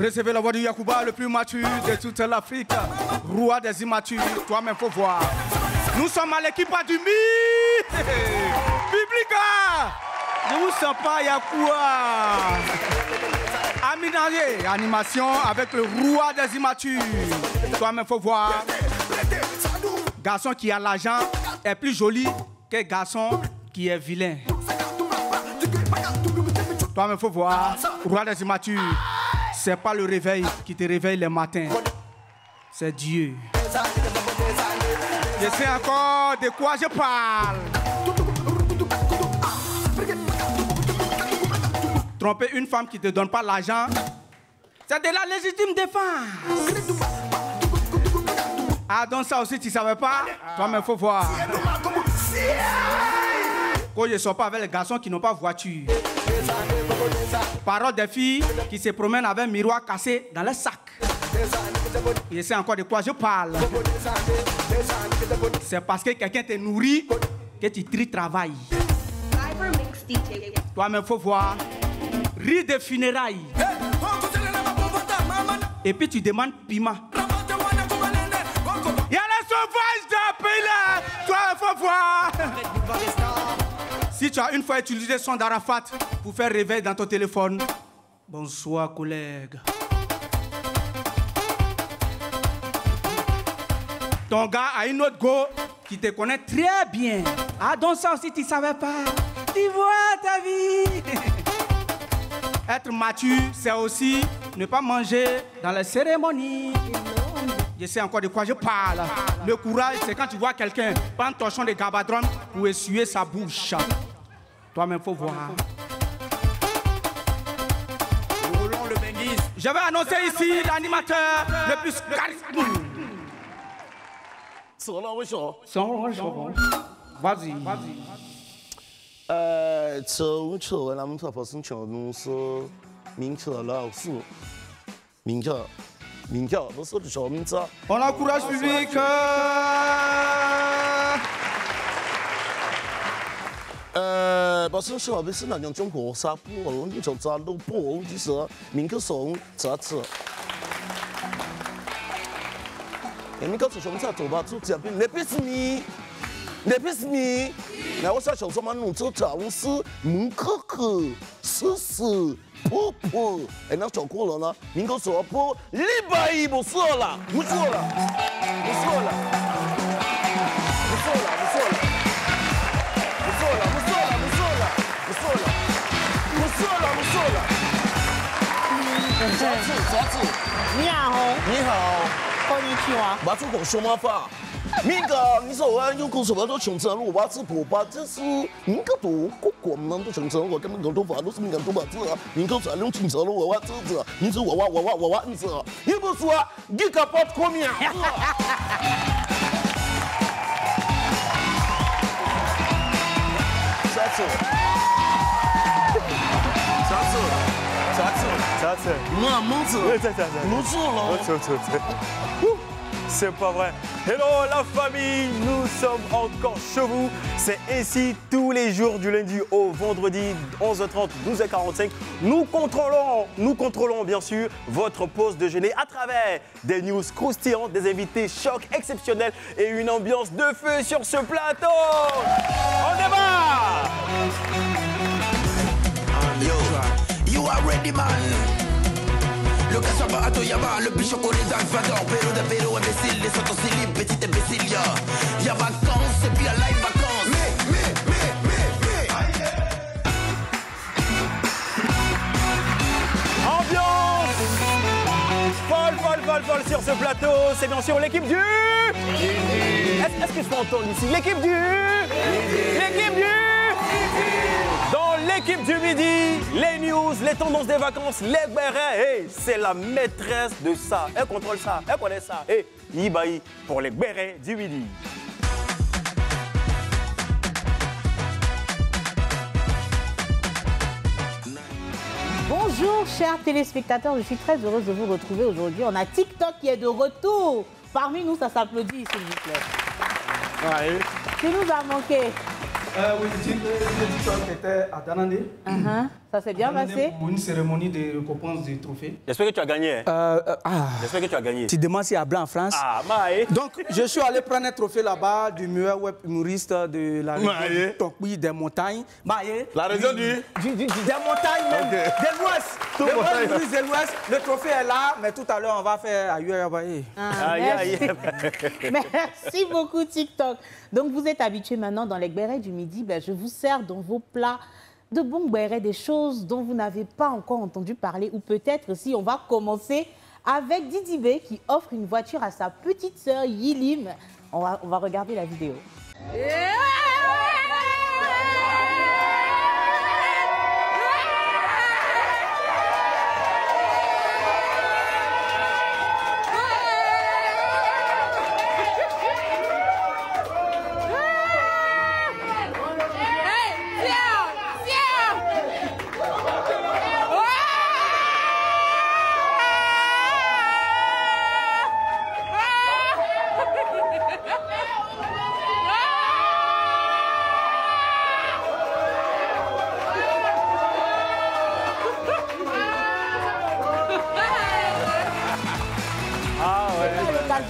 Recevez la voix de Yacouba, le plus mature de toute l'Afrique. Roi des immatures, toi-même faut voir. Nous sommes à l'équipe du Mi. Publica. Je vous sens pas, Yacouba. Aménagé, animation avec le roi des immatures. Toi-même faut voir. Garçon qui a l'argent est plus joli que garçon qui est vilain. Toi-même faut voir. Roi des immatures. C'est pas le réveil qui te réveille les matins. C'est Dieu. Je sais encore de quoi je parle. Tromper une femme qui ne te donne pas l'argent, c'est de la légitime défense. Ah, donc ça aussi, tu ne savais pas? Toi-même, il faut voir. Quand je ne sors pas avec les garçons qui n'ont pas de voiture. Parole des filles qui se promènent avec un miroir cassé dans le sac. Je sais encore de quoi je parle. C'est parce que quelqu'un te nourrit que tu travailles. Toi-même, il faut voir. Riz de funérailles. Et puis tu demandes piment. Il y a les sauvages de pays là. Toi, il faut voir. Si tu as une fois utilisé son d'Arafat pour faire réveil dans ton téléphone, bonsoir collègue. Ton gars a une autre go qui te connaît très bien. Ah, donc ça aussi tu ne savais pas. Tu vois ta vie. Être mature, c'est aussi ne pas manger dans les cérémonies. Je sais encore de quoi je parle. Le courage, c'est quand tu vois quelqu'un prendre ton torchon de gabadron pour essuyer sa bouche. Toi-même, il faut voir. Roulons le Benguis. Je vais annoncer ici l'animateur le plus charismatique. Vas-y. On encourage le public.你不是你，那我小小时候嘛，弄这长是门口口试试婆婆，哎，那找过了呢，民国说不，礼拜一不说了，不说了，不说了，不说了，不说了，不说了，不说了，不说了，不说了，不说了，不说了。啥子？你好。你好。こんにちは。马祖讲什么话？民个，你说我有故事，我都穷成了，我是婆婆，这是民个多过国门都穷成了，我根本搞头发都是民个多把子，民个传统穷成了，我这子，你说我你说，也不说你个把国民啊。啥子？C'est pas vrai. Hello la famille, nous sommes encore chez vous. C'est ainsi tous les jours du lundi au vendredi, 11h30, 12h45. Nous contrôlons bien sûr votre pause déjeuner à travers des news croustillantes, des invités chocs exceptionnels et une ambiance de feu sur ce plateau. On démarre! Yo, you are ready man. Le cassaba à Toyama, le bichon collé d'Alvador, pélo de pélo imbécile, les santos libres, petit imbécile, y'a vacances et puis y'a live vacances. Mais. Ambiance folle sur ce plateau, c'est bien sûr l'équipe du... Est-ce que je peux entendre ici? L'équipe du... Dans l'équipe du midi, les news, les tendances des vacances, les bérets, hey, c'est la maîtresse de ça. Elle contrôle ça, elle connaît ça. Et Yibaï pour les bérets du midi. Bonjour chers téléspectateurs, je suis très heureuse de vous retrouver aujourd'hui. On a TikTok qui est de retour. Parmi nous, ça s'applaudit s'il vous plaît. Ouais. Tu nous as manqué. Oui, le TikTok était à Danandé. Ça s'est bien passé? Pour une cérémonie de récompense des trophées. J'espère que tu as gagné. J'espère que tu as gagné. Tu demandes s'il y a blanc en France. Ah, Maï. Donc, je suis allé prendre un trophée là-bas du meilleur web humoriste de la région du Tokwi, des montagnes. Maï. La région des montagnes même, Ok. de l'Ouest. Le web humoriste de l'Ouest. Le trophée est là, mais tout à l'heure, on va faire ailleurs. Aïe, aïe. Merci beaucoup TikTok. Donc vous êtes habitués maintenant dans les bérets du midi, ben, je vous sers dans vos plats de bons bérets, des choses dont vous n'avez pas encore entendu parler, ou peut-être si on va commencer avec Didi B qui offre une voiture à sa petite sœur Yilim. On va regarder la vidéo.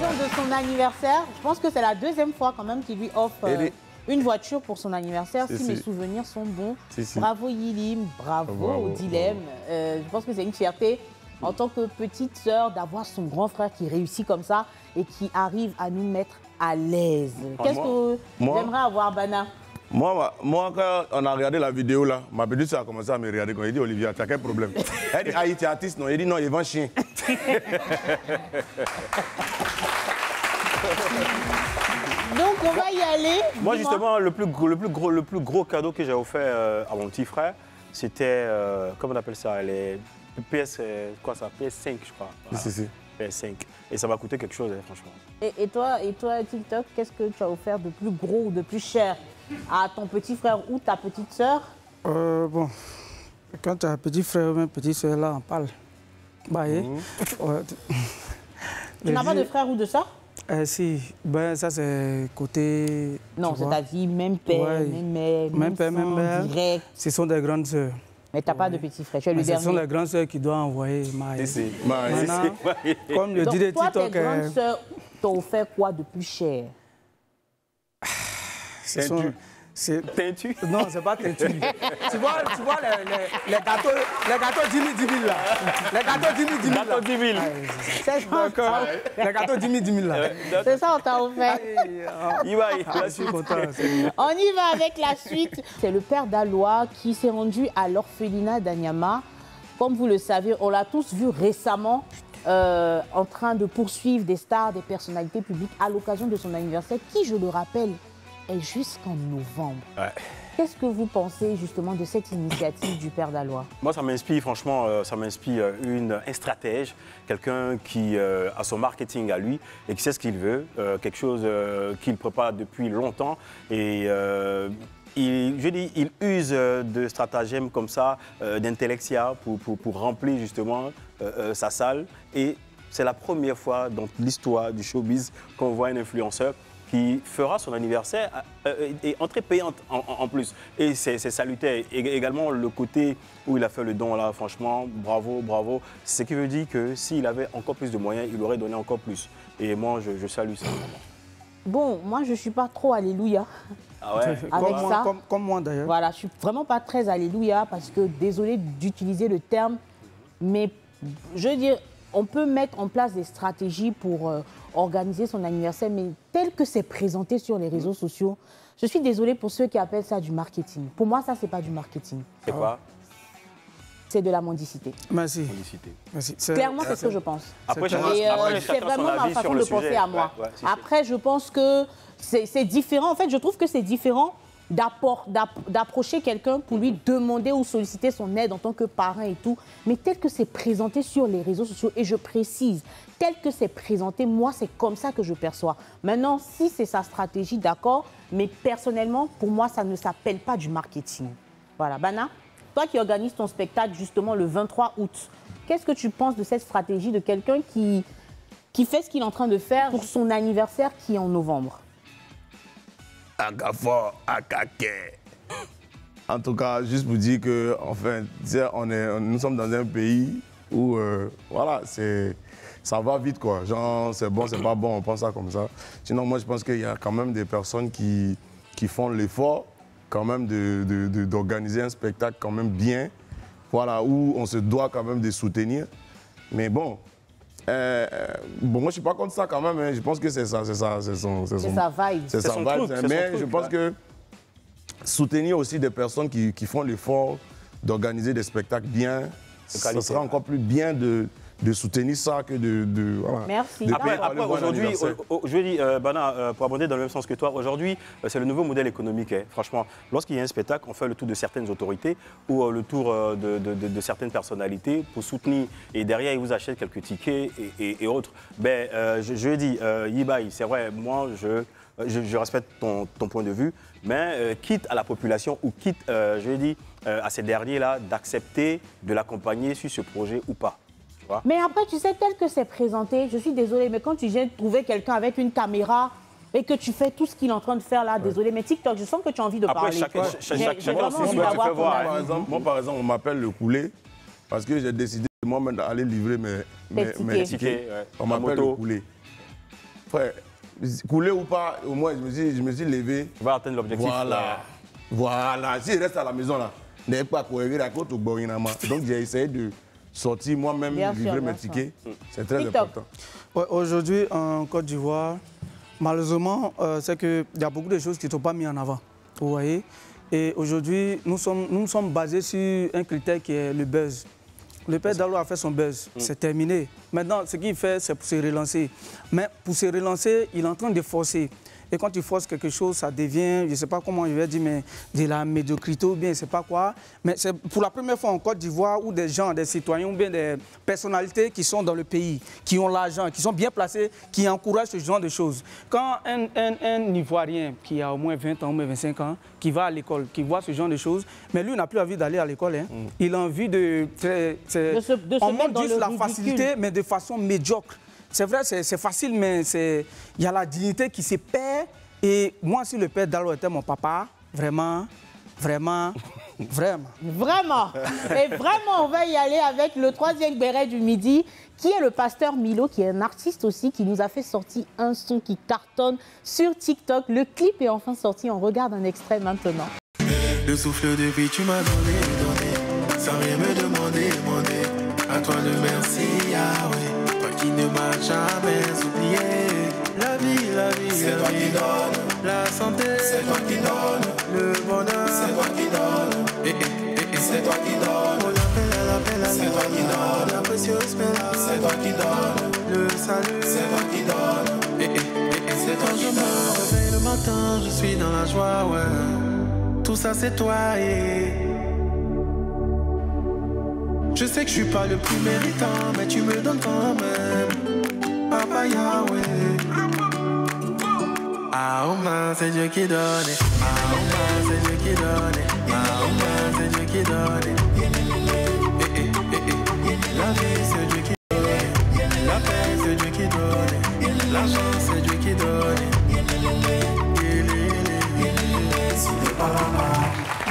De son anniversaire, je pense que c'est la deuxième fois quand même qu'il lui offre une voiture pour son anniversaire, si mes souvenirs sont bons. Bravo Yilim, bravo au dilemme. Je pense que c'est une fierté en tant que petite sœur d'avoir son grand frère qui réussit comme ça et qui arrive à nous mettre à l'aise. Qu'est-ce que j'aimerais avoir, Bana? Moi, quand on a regardé la vidéo là, ma petite soeur a commencé à me regarder quand il dit Olivia, tu as quel problème? Elle dit, ah, il est artiste, non? Il dit non, il vend chien. Donc on va y aller. Moi justement, le plus gros cadeau que j'ai offert à mon petit frère, c'était, comment on appelle ça, les PS, quoi ça, PS5 je crois. Voilà. Si. PS5. Et ça m'a coûté quelque chose, franchement. Et toi, TikTok, qu'est-ce que tu as offert de plus gros ou de plus cher à ton petit frère ou ta petite sœur? Bon, quand tu as un petit frère ou une petite sœur, là, on parle. Bah, Tu n'as pas de frère ou de sœur? Si, ben, ça c'est côté... Non, c'est-à-dire même père, même mère, même père, même mère. Direct. Ce sont des grandes sœurs. Mais tu n'as pas de petit frère, tu es le dernier. Ce sont les grandes sœurs qui doivent envoyer Maï. Maintenant, comme le dit le TikTok... TikTok... Toi, tes grandes sœurs t'ont offert quoi de plus cher? Teintu? Non, c'est pas teintu. tu vois les gâteaux 10 000 là. Les gâteaux 10 000 Gâteaux 10 000. C'est ça. Les gâteaux 10 000 là. C'est ça, on t'a offert. Je suis content. On y va avec la suite. C'est le père d'Aloa qui s'est rendu à l'orphelinat d'Anyama. Comme vous le savez, on l'a tous vu récemment en train de poursuivre des stars, des personnalités publiques à l'occasion de son anniversaire, qui, je le rappelle, est jusqu'en novembre. Qu'est-ce que vous pensez justement de cette initiative du père d'Aloa? Moi, ça m'inspire, franchement, ça m'inspire un stratège, quelqu'un qui a son marketing à lui et qui sait ce qu'il veut, quelque chose qu'il prépare depuis longtemps. Et il use de stratagèmes comme ça, d'intellectia pour remplir justement sa salle. Et c'est la première fois dans l'histoire du showbiz qu'on voit un influenceur qui fera son anniversaire et entrée payante en plus. Et c'est salutaire. Et également, le côté où il a fait le don, là, franchement, bravo, bravo. Ce qui veut dire que s'il avait encore plus de moyens, il aurait donné encore plus. Et moi, je salue ça. Bon, moi, je ne suis pas trop alléluia. Ah ouais? Avec ça. Comme moi, d'ailleurs. Voilà, je ne suis vraiment pas très alléluia parce que, désolé d'utiliser le terme, mais je veux dire, on peut mettre en place des stratégies pour organiser son anniversaire, mais tel que c'est présenté sur les réseaux sociaux, je suis désolée pour ceux qui appellent ça du marketing. Pour moi, ça, ce n'est pas du marketing. C'est quoi? C'est de la mendicité. Merci. Merci. Clairement, c'est ce que je pense. Après, c'est vraiment ma façon de penser à moi. Après, je pense que c'est différent. En fait, je trouve que c'est différent d'approcher quelqu'un pour lui demander ou solliciter son aide en tant que parent et tout. Mais tel que c'est présenté sur les réseaux sociaux, et je précise, tel que c'est présenté, moi, c'est comme ça que je perçois. Maintenant, si c'est sa stratégie, d'accord, mais personnellement, pour moi, ça ne s'appelle pas du marketing. Voilà. Bana, toi qui organises ton spectacle justement le 23 août, qu'est-ce que tu penses de cette stratégie de quelqu'un qui fait ce qu'il est en train de faire pour son anniversaire qui est en novembre? Agafo, akake. En tout cas, juste pour dire que, enfin, nous sommes dans un pays où, voilà, ça va vite, quoi. Genre, c'est bon, c'est pas bon, on pense ça comme ça. Sinon, moi, je pense qu'il y a quand même des personnes qui font l'effort, quand même, d'organiser un spectacle quand même bien, voilà, où on se doit quand même de soutenir. Mais bon, moi, je suis pas contre ça quand même, hein. Je pense que c'est ça, c'est sa vibe. C'est sa vibe, mais je pense que soutenir aussi des personnes qui font l'effort d'organiser des spectacles bien, ça sera encore plus bien de soutenir ça que de voilà. Merci. Après aujourd'hui, je veux dire, Bana, pour abonder dans le même sens que toi, aujourd'hui, c'est le nouveau modèle économique. Hein. Franchement, lorsqu'il y a un spectacle, on fait le tour de certaines autorités ou le tour de certaines personnalités pour soutenir. Et derrière, ils vous achètent quelques tickets et autres. Ben, je veux dire, Yibai, c'est vrai, moi, je respecte ton point de vue, mais quitte à la population ou quitte, je veux dire, à ces derniers-là, d'accepter de l'accompagner sur ce projet ou pas. Mais après, tu sais, tel que c'est présenté, je suis désolée, mais quand tu viens de trouver quelqu'un avec une caméra et que tu fais tout ce qu'il est en train de faire là, désolé, mais TikTok, je sens que tu as envie de parler. Chacun envie d'avoir ton avis. Moi, par exemple, on m'appelle le Coulé parce que j'ai décidé moi-même d'aller livrer mes tickets. On m'appelle le Coulé. Frère, Coulé ou pas, au moins, je me suis levé. Tu vas atteindre l'objectif. Voilà. S'il reste à la maison là, n'est pas courir à côté au Borinama. Donc j'ai essayé de sortir moi-même, livrer mes tickets. C'est très important. Ouais, aujourd'hui, en Côte d'Ivoire, malheureusement, c'est qu'il y a beaucoup de choses qui ne sont pas mises en avant. Vous voyez? Et aujourd'hui, nous sommes basés sur un critère qui est le buzz. Le père Dallo a fait son buzz, c'est terminé. Maintenant, ce qu'il fait, c'est pour se relancer. Mais pour se relancer, il est en train de forcer. Et quand tu forces quelque chose, ça devient, je ne sais pas comment je vais dire, mais de la médiocrité ou bien je ne sais pas quoi. Mais c'est pour la première fois en Côte d'Ivoire où des gens, des citoyens ou bien des personnalités qui sont dans le pays, qui ont l'argent, qui sont bien placés, qui encouragent ce genre de choses. Quand un Ivoirien qui a au moins 20 ans ou 25 ans, qui va à l'école, qui voit ce genre de choses, mais lui n'a plus envie d'aller à l'école. Hein. Il a envie de on montre juste la facilité, mais de façon médiocre. C'est vrai, c'est facile, mais il y a la dignité qui se perd. Et moi, si le père Dallo était mon papa, vraiment. Et vraiment, on va y aller avec le troisième béret du midi, qui est le pasteur Milo, qui est un artiste aussi, qui nous a fait sortir un son qui cartonne sur TikTok. Le clip est enfin sorti, on regarde un extrait maintenant. Le souffle de vie, tu m'as donné, sans rien me demander. À toi le merci, Yahweh. Qui ne m'a jamais oublié. La vie, c'est toi qui donne. La santé, c'est toi qui donne. Le bonheur, c'est toi qui donne. C'est toi qui donne. L'appel, c'est toi qui donne. La précieuse paix, c'est toi qui donne. Le salut, c'est toi qui donne. C'est toi qui donne. Je me réveille le matin, je suis dans la joie, ouais. Tout ça, c'est toi, Je sais que je suis pas le plus méritant, mais tu me donnes quand même. Papa Yahweh. Aouma, c'est Dieu qui donne. Aouma, c'est Dieu qui donne. Aouma, c'est Dieu qui donne. La vie, c'est Dieu qui donne. La paix, c'est Dieu qui donne. L'argent, c'est Dieu qui donne.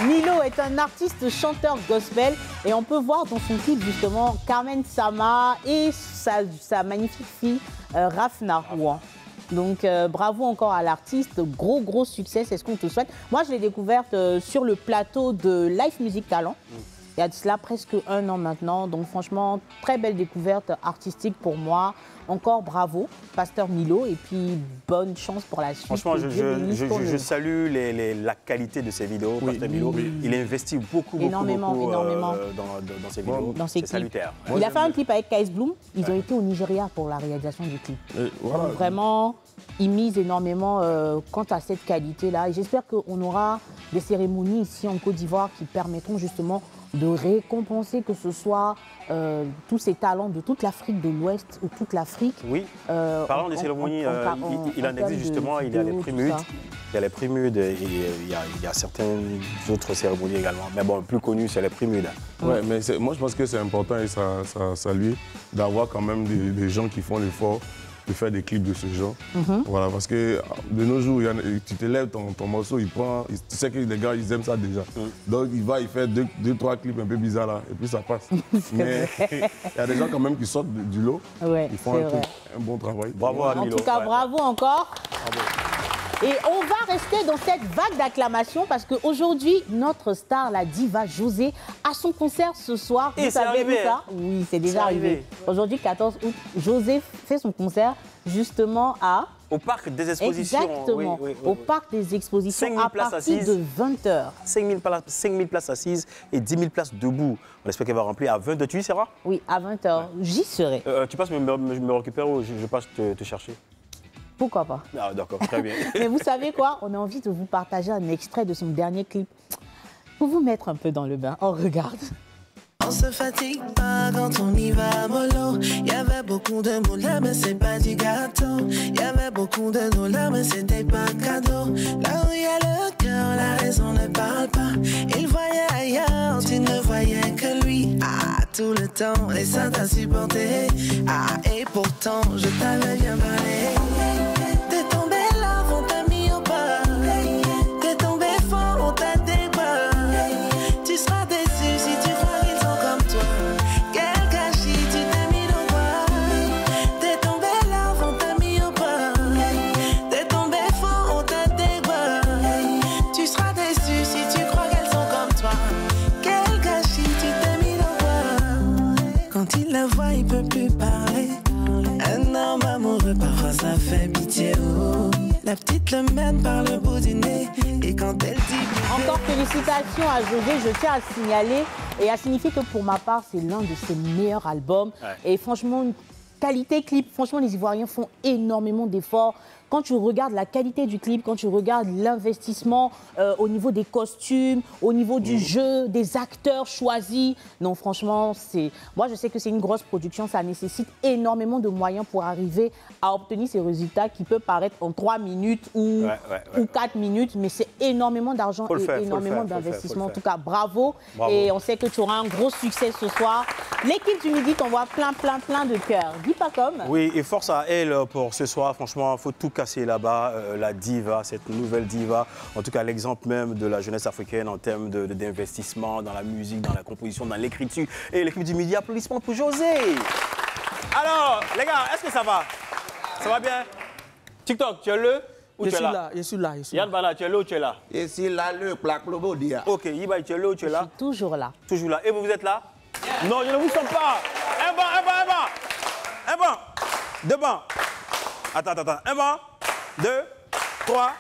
Milo est un artiste chanteur gospel et on peut voir dans son clip justement Carmen Sama et sa magnifique fille Rafna Ouan. Donc bravo encore à l'artiste, gros succès, c'est ce qu'on te souhaite. Moi je l'ai découverte sur le plateau de Live Music Talent. Il y a de cela presque 1 an maintenant, donc franchement, très belle découverte artistique pour moi. Encore bravo, pasteur Milo, et puis bonne chance pour la suite. Franchement, je salue la qualité de ses vidéos, pasteur Milo. Il investit beaucoup énormément. Dans ses vidéos. C'est salutaire. Il a fait un clip avec KS Bloom. Ils ont été au Nigeria pour la réalisation du clip. Voilà. Donc, vraiment, il mise énormément quant à cette qualité-là. Et j'espère qu'on aura des cérémonies ici en Côte d'Ivoire qui permettront justement de récompenser que ce soit tous ces talents de toute l'Afrique de l'Ouest ou toute l'Afrique. Oui, parlant des cérémonies, il en existe justement, il y a les prix MUD, il y a les prix MUD et il y a certaines autres cérémonies également. Mais bon, le plus connu, c'est les prix MUD. Ouais, mais moi je pense que c'est important et ça lui d'avoir quand même des gens qui font l'effort de faire des clips de ce genre. Voilà, parce que de nos jours, tu te lèves, ton morceau, tu sais que les gars, ils aiment ça déjà. Donc il fait deux, trois clips un peu bizarres là, et puis ça passe. Mais il y a des gens quand même qui sortent du lot, ils font un bon travail. Bravo à Milo. En tout cas, bravo encore. Bravo. Et on va rester dans cette vague d'acclamation parce qu'aujourd'hui, notre star, la diva José, a son concert ce soir. Et c'est arrivé, ça? Oui, c'est déjà arrivé. Aujourd'hui, 14 août, José fait son concert justement au Parc des Expositions. Exactement, au Parc des Expositions à partir de 20h. 5 000 places assises et 10 000 places debout. On espère qu'elle va remplir à 20h. Tu y seras? Oui, à 20h. J'y serai. Tu passes me récupérer ou je passe te chercher? Pourquoi pas? Ah, d'accord, très bien. Mais vous savez quoi? On a envie de vous partager un extrait de son dernier clip pour vous mettre un peu dans le bain. On regarde. On se fatigue pas quand on y va mollo. Y avait beaucoup de mots là, mais c'est pas du gâteau. Y avait beaucoup de dollars, mais c'était pas cadeau. Là où y a le cœur, la raison ne parle pas. Il voyait ailleurs, tu ne voyais que lui. Ah, tout le temps, et ça t'a supporté. Ah, et pourtant, je t'avais bien parlé. T'es tombé là, on t'a mis au pas. T'es tombé fort, on t'a débat. Tu seras déçu si tu crois qu'ils sont comme toi. Quel gâchis, tu t'es mis dans quoi? T'es tombé là, on t'a mis au pas. T'es tombé fort, on t'a débat. Tu seras déçu si tu crois qu'elles sont comme toi. Quel gâchis, tu t'es mis dans quoi? Quand il la voit, il peut plus parler. Un homme amoureux, parfois ça fait pitié. Oh. La petite le mène par le bout du nez. Et quand elle dit... Encore félicitations à José, je tiens à signaler et à signifier que pour ma part, c'est l'un de ses meilleurs albums. Et franchement, une qualité clip, franchement, les Ivoiriens font énormément d'efforts. Quand tu regardes la qualité du clip, quand tu regardes l'investissement au niveau des costumes, au niveau du jeu, des acteurs choisis, non, franchement, moi, je sais que c'est une grosse production, ça nécessite énormément de moyens pour arriver à obtenir ces résultats qui peuvent paraître en 3 minutes ou 4 minutes, mais c'est énormément d'argent et énormément d'investissement. En tout cas, bravo. Et on sait que tu auras un gros succès ce soir. L'équipe du Midi t'envoie plein de cœur. Dis pas comme. Oui, et force à elle pour ce soir. Franchement, il faut tout casser là-bas. La diva, cette nouvelle diva. En tout cas, l'exemple même de la jeunesse africaine en termes d'investissement dans la musique, dans la composition, dans l'écriture. Et l'équipe du Midi, applaudissements pour José. Alors, les gars, est-ce que ça va? Ça va bien? TikTok, tu es le ou tu es là? Je suis là. Yann Bana, tu es là ou tu es là? Je suis là, le plaque le bodia. Ok, Yiba, tu es là ou tu es là? Je suis toujours là. Toujours là. Et vous êtes là? Non, je ne vous sens pas. Un banc. 2 bancs. Attends. 1 banc, 2, 3.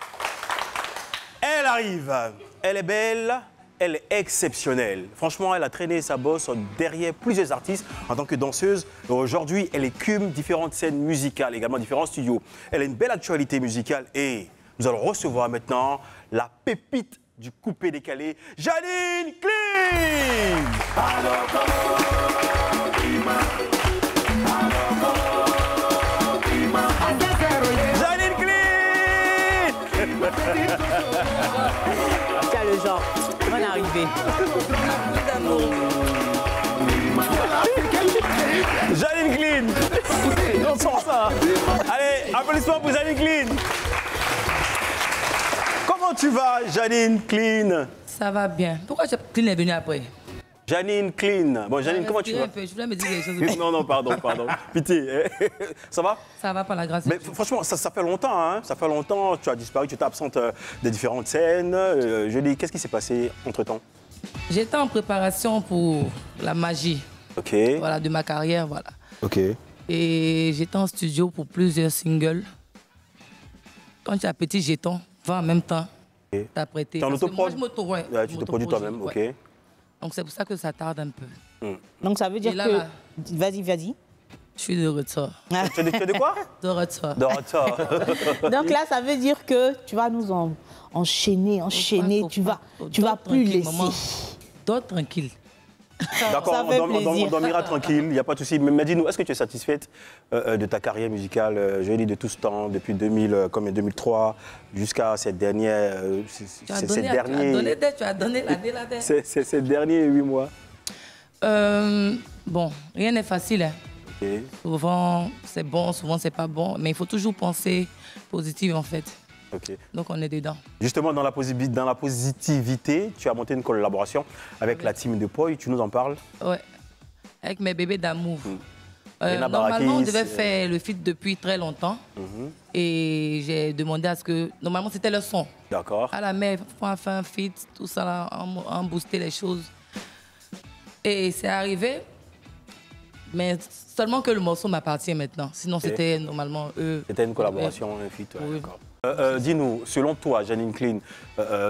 Elle arrive. Elle est belle. Elle est exceptionnelle. Franchement, elle a traîné sa bosse derrière plusieurs artistes en tant que danseuse. Aujourd'hui, elle écume différentes scènes musicales, également différents studios. Elle a une belle actualité musicale et nous allons recevoir maintenant la pépite du coupé-décalé, Janine Clean. Janine Clean. Tiens le genre, bonne arrivée. Janine Clean. On sent ça. Allez, applaudissements pour Janine Clean. Comment tu vas, Janine Clean? Ça va bien. Pourquoi Clean est venu après? Janine Clean. Bon, Janine, comment tu vas? Je voulais me dire des choses. Non, pardon. Pitié. Ça va? Ça va, par la grâce. Mais franchement, ça fait longtemps, hein? Ça fait longtemps, tu as disparu, tu t'es absente des différentes scènes. Je dis, qu'est-ce qui s'est passé entre-temps? J'étais en préparation pour la magie. Ok. Voilà, de ma carrière, voilà. Ok. Et j'étais en studio pour plusieurs singles. Quand tu as petit jeton, va en même temps. Okay. T'as prêté. T'es en autoprod? Moi, tu te produis toi-même, ok. Ouais. Donc c'est pour ça que ça tarde un peu. Donc ça veut dire que... Vas-y. Je suis de retour. Tu es de quoi? De retour. De retour. Donc là, ça veut dire que tu vas nous enchaîner. Tu vas plus laisser. Dors tranquille. D'accord, on dormira tranquille, il n'y a pas de souci. Mais dis-nous, est-ce que tu es satisfaite de ta carrière musicale, je dis de tout ce temps, depuis 2003 jusqu'à ces dernières... Tu as donné l'année là-dedans. Ces derniers 8 mois. Bon, rien n'est facile. Hein. Okay. Souvent, c'est bon, souvent, c'est pas bon. Mais il faut toujours penser positif, en fait. Okay. Donc, on est dedans. Justement, dans la positivité, tu as monté une collaboration avec la team de Poi. Tu nous en parles? Ouais. Avec mes bébés d'amour. Normalement, on devait faire le feat depuis très longtemps. Et j'ai demandé à ce que... Normalement, c'était le son. D'accord. À la mer, il faut faire un feat, tout ça, là, en booster les choses. Et c'est arrivé. Mais seulement que le morceau m'appartient maintenant. Sinon, c'était normalement eux. C'était une collaboration, un feat. Oui. D'accord. Dis-nous, selon toi, Janine Clean,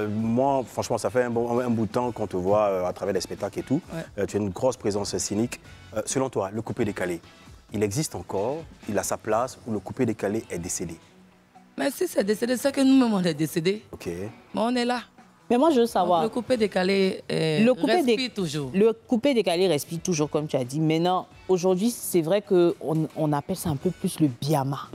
moi, franchement, ça fait un bout de temps qu'on te voit à travers les spectacles et tout. Ouais. Tu as une grosse présence scénique. Selon toi, le coupé-décalé, il existe encore, il a sa place ou le coupé-décalé est décédé? Mais si c'est décédé, c'est que nous-mêmes, on est décédés. OK. Mais on est là. Mais moi, je veux savoir. Donc, le coupé-décalé respire toujours. Le coupé-décalé respire toujours, comme tu as dit. Maintenant, aujourd'hui, c'est vrai qu'on appelle ça un peu plus le biama.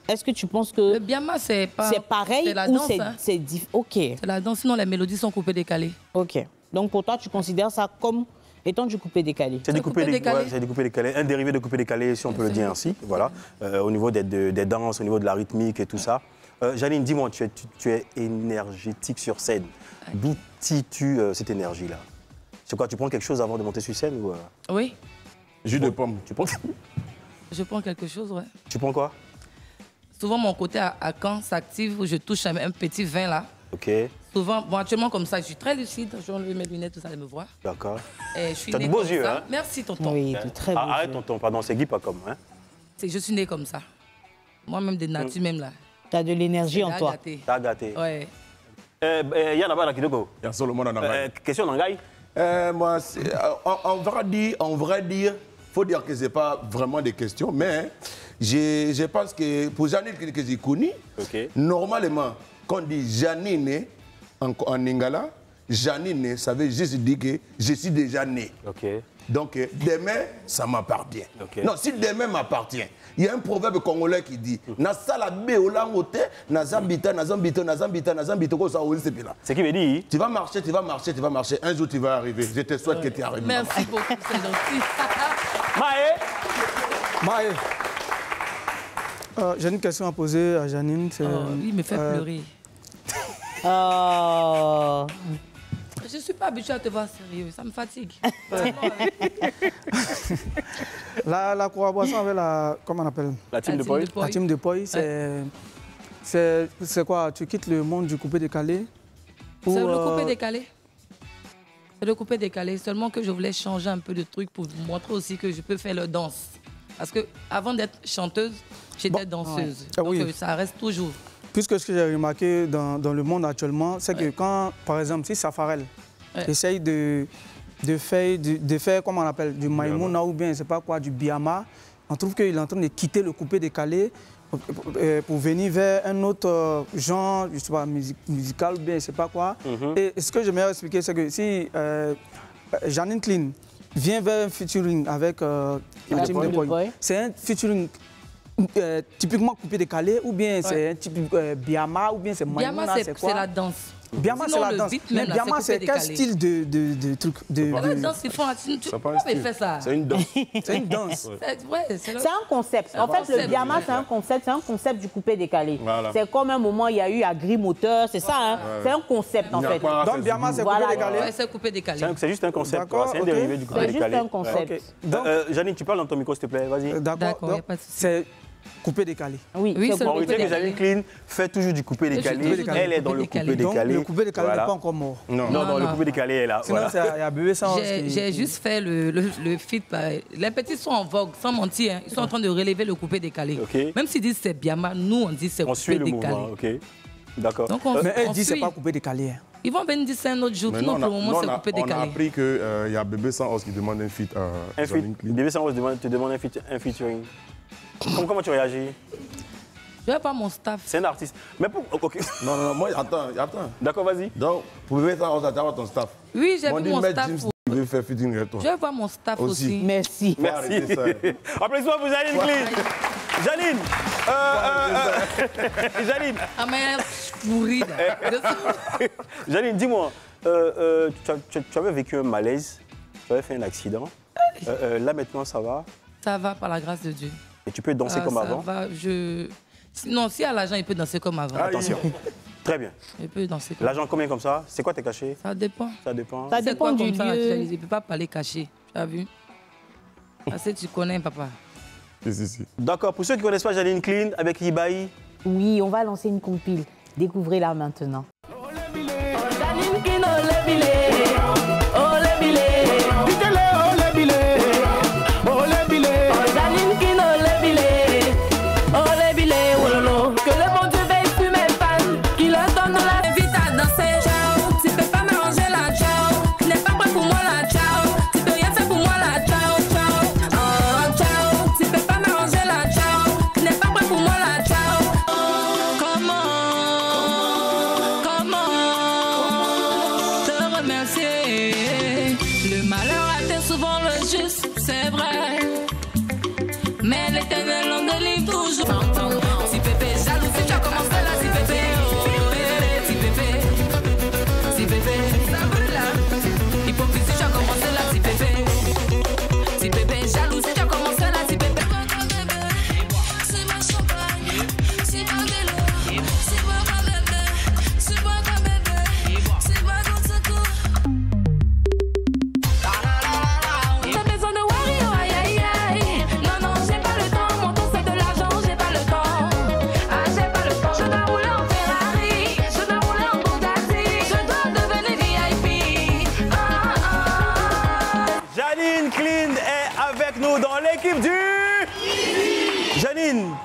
Est-ce que tu penses que... Le biama, c'est pas... C'est pareil la ou danse, c'est OK. C'est la danse, sinon les mélodies sont coupées-décalées. OK. Donc, pour toi, tu considères ça comme étant du coupé-décalé? C'est du coupé-décalé. C'est du coupé-décalé. Un dérivé de coupé-décalé, si on peut le dire ainsi. Voilà. Au niveau des danses, au niveau de la rythmique et tout ça. Janine, dis-moi, tu es énergétique sur scène. D'où tires-tu cette énergie-là? C'est quoi, tu prends quelque chose avant de monter sur scène ou Oui. Jus de pomme. Tu prends... Je prends quelque chose, ouais. Tu prends quoi? Souvent, mon côté à Caen s'active où je touche un petit vin là. OK. Souvent, bon, actuellement comme ça, je suis très lucide. Je enlève mes lunettes, tout ça, elle me voit. D'accord. Tu as de beaux yeux, hein? Merci, tonton. Oui, de très beaux yeux. Arrête, tonton, pardon, c'est Guy pas comme, hein? Je suis née comme ça. Moi-même, de nature, même là. Tu as de l'énergie en toi. T'as gâté. Ouais. Il y a là-bas, Kidoko. Il y a Solomon en Angaï. Question d'Angaï? Moi, en vrai dire, faut dire que ce n'est pas vraiment des questions, mais je pense que pour Janine que j'ai connu, normalement, quand on dit Janine en Lingala, Janine, ça veut juste dire que je suis déjà né. Donc, demain, ça m'appartient. Non, si demain m'appartient, il y a un proverbe congolais qui dit c'est qui veut dire? Tu vas marcher, tu vas marcher, tu vas marcher. Un jour, tu vas arriver. Je te souhaite que tu arrives. Merci beaucoup, c'est gentil. Maë. J'ai une question à poser à Janine. Lui, il me fait pleurer. Je ne suis pas habituée à te voir sérieux, ça me fatigue. La collaboration avec la... Comment on appelle? La team de Poi. La team de Poi, c'est quoi? Tu quittes le monde du coupé-décalé? C'est le coupé-décalé. C'est le coupé-décalé, seulement que je voulais changer un peu de truc pour vous montrer aussi que je peux faire la danse. Parce qu'avant d'être chanteuse, j'étais danseuse. Ouais. Donc oui. ça reste toujours. Puisque ce que j'ai remarqué dans le monde actuellement, c'est que quand, par exemple, si Safarel essaye de faire, comment on appelle, du maïmouna ou bien, je sais pas quoi, du biama, on trouve qu'il est en train de quitter le coupé-décalé pour venir vers un autre genre, je sais pas, musical ou bien, je sais pas quoi. Et ce que j'aimerais expliquer, c'est que si Janine Clean vient vers un featuring avec la team de Poi, c'est un featuring typiquement coupé-décalé ou bien c'est un typique biama ou bien c'est maïmouna, c'est quoi? C'est la danse. Biama, c'est la danse. Mais biama, c'est quel style de truc? La danse, ils font... Tu peux faire ça. C'est une danse. C'est une danse. C'est un concept. En fait, le biama, c'est un concept du coupé-décalé. C'est comme un moment, il y a eu agri-moteur, c'est ça, hein? C'est un concept, en fait. Donc, biama, c'est coupé-décalé? Oui, c'est coupé-décalé. C'est juste un concept, c'est un dérivé du coupé-décalé. C'est juste un concept. Janine, tu parles dans ton micro, s'il te plaît, vas-y. D'accord, c'est coupé-décalé. Oui, c'est on retient que Janine Clean fait toujours du coupé-décalé. Elle est dans le coupé-décalé. Donc, le coupé-décalé n'est pas encore mort. Non, le coupé-décalé est là. Sinon, il y a Bébé Sans. J'ai juste fait le feat. Les petits sont en vogue, sans mentir. Ils sont en train de relever le coupé-décalé. Même s'ils disent c'est biama, nous, on dit c'est coupé-décalé. D'accord. Mais elle dit c'est pas coupé-décalé. Ils vont venir dire ça un autre jour. Non, pour le moment, c'est coupé-décalé. On a appris qu'il y a Bébé Sans Os qui demande un feat à Janine Clean. Bébé Sans Os te demande un featuring. Comment tu réagis? Je n'ai pas mon staff. C'est un artiste. Mais pour... Okay. Non, moi, attends. D'accord, vas-y. Donc, pour Bébé Sans Os, tu as ton staff. Oui, j'ai vu mon staff. Je vais faire featuring avec toi. Je vais voir mon staff aussi. Merci. Applaudissements pour Janine Clean. Janine. Janine. Ah, mais pourri. Janine, dis-moi, tu avais vécu un malaise, tu avais fait un accident. Là, maintenant, ça va? Ça va par la grâce de Dieu. Et tu peux danser comme avant? Va, non, si à l'argent, il peut danser comme avant. Attention. Très bien. Il peut danser comme l'argent combien comme ça? C'est quoi tes cachets? Ça dépend. Ça dépend. Ça dépend du lieu. Il ne peut pas parler caché. Tu as vu? Parce que tu connais, papa. Si. D'accord. Pour ceux qui ne connaissent pas Janine Clean avec Ibaï. Oui, on va lancer une compile. Découvrez-la maintenant.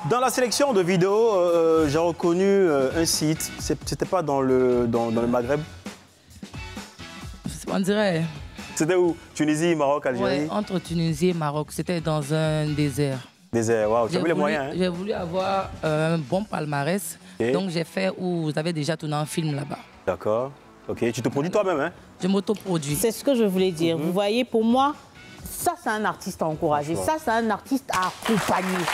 Dans la sélection de vidéos, j'ai reconnu un site. C'était pas dans le Maghreb? On dirait. C'était où? Tunisie, Maroc, Algérie? Ouais, entre Tunisie et Maroc. C'était dans un désert. Désert, waouh. Tu as vu les moyens, hein? J'ai voulu avoir un bon palmarès. Okay. Donc j'ai fait où vous avez déjà tourné un film là-bas. D'accord. Ok. Tu te produis toi-même, hein? Je m'autoproduis. C'est ce que je voulais dire. Vous voyez, pour moi, ça c'est un artiste à encourager. Ça c'est un artiste à accompagner.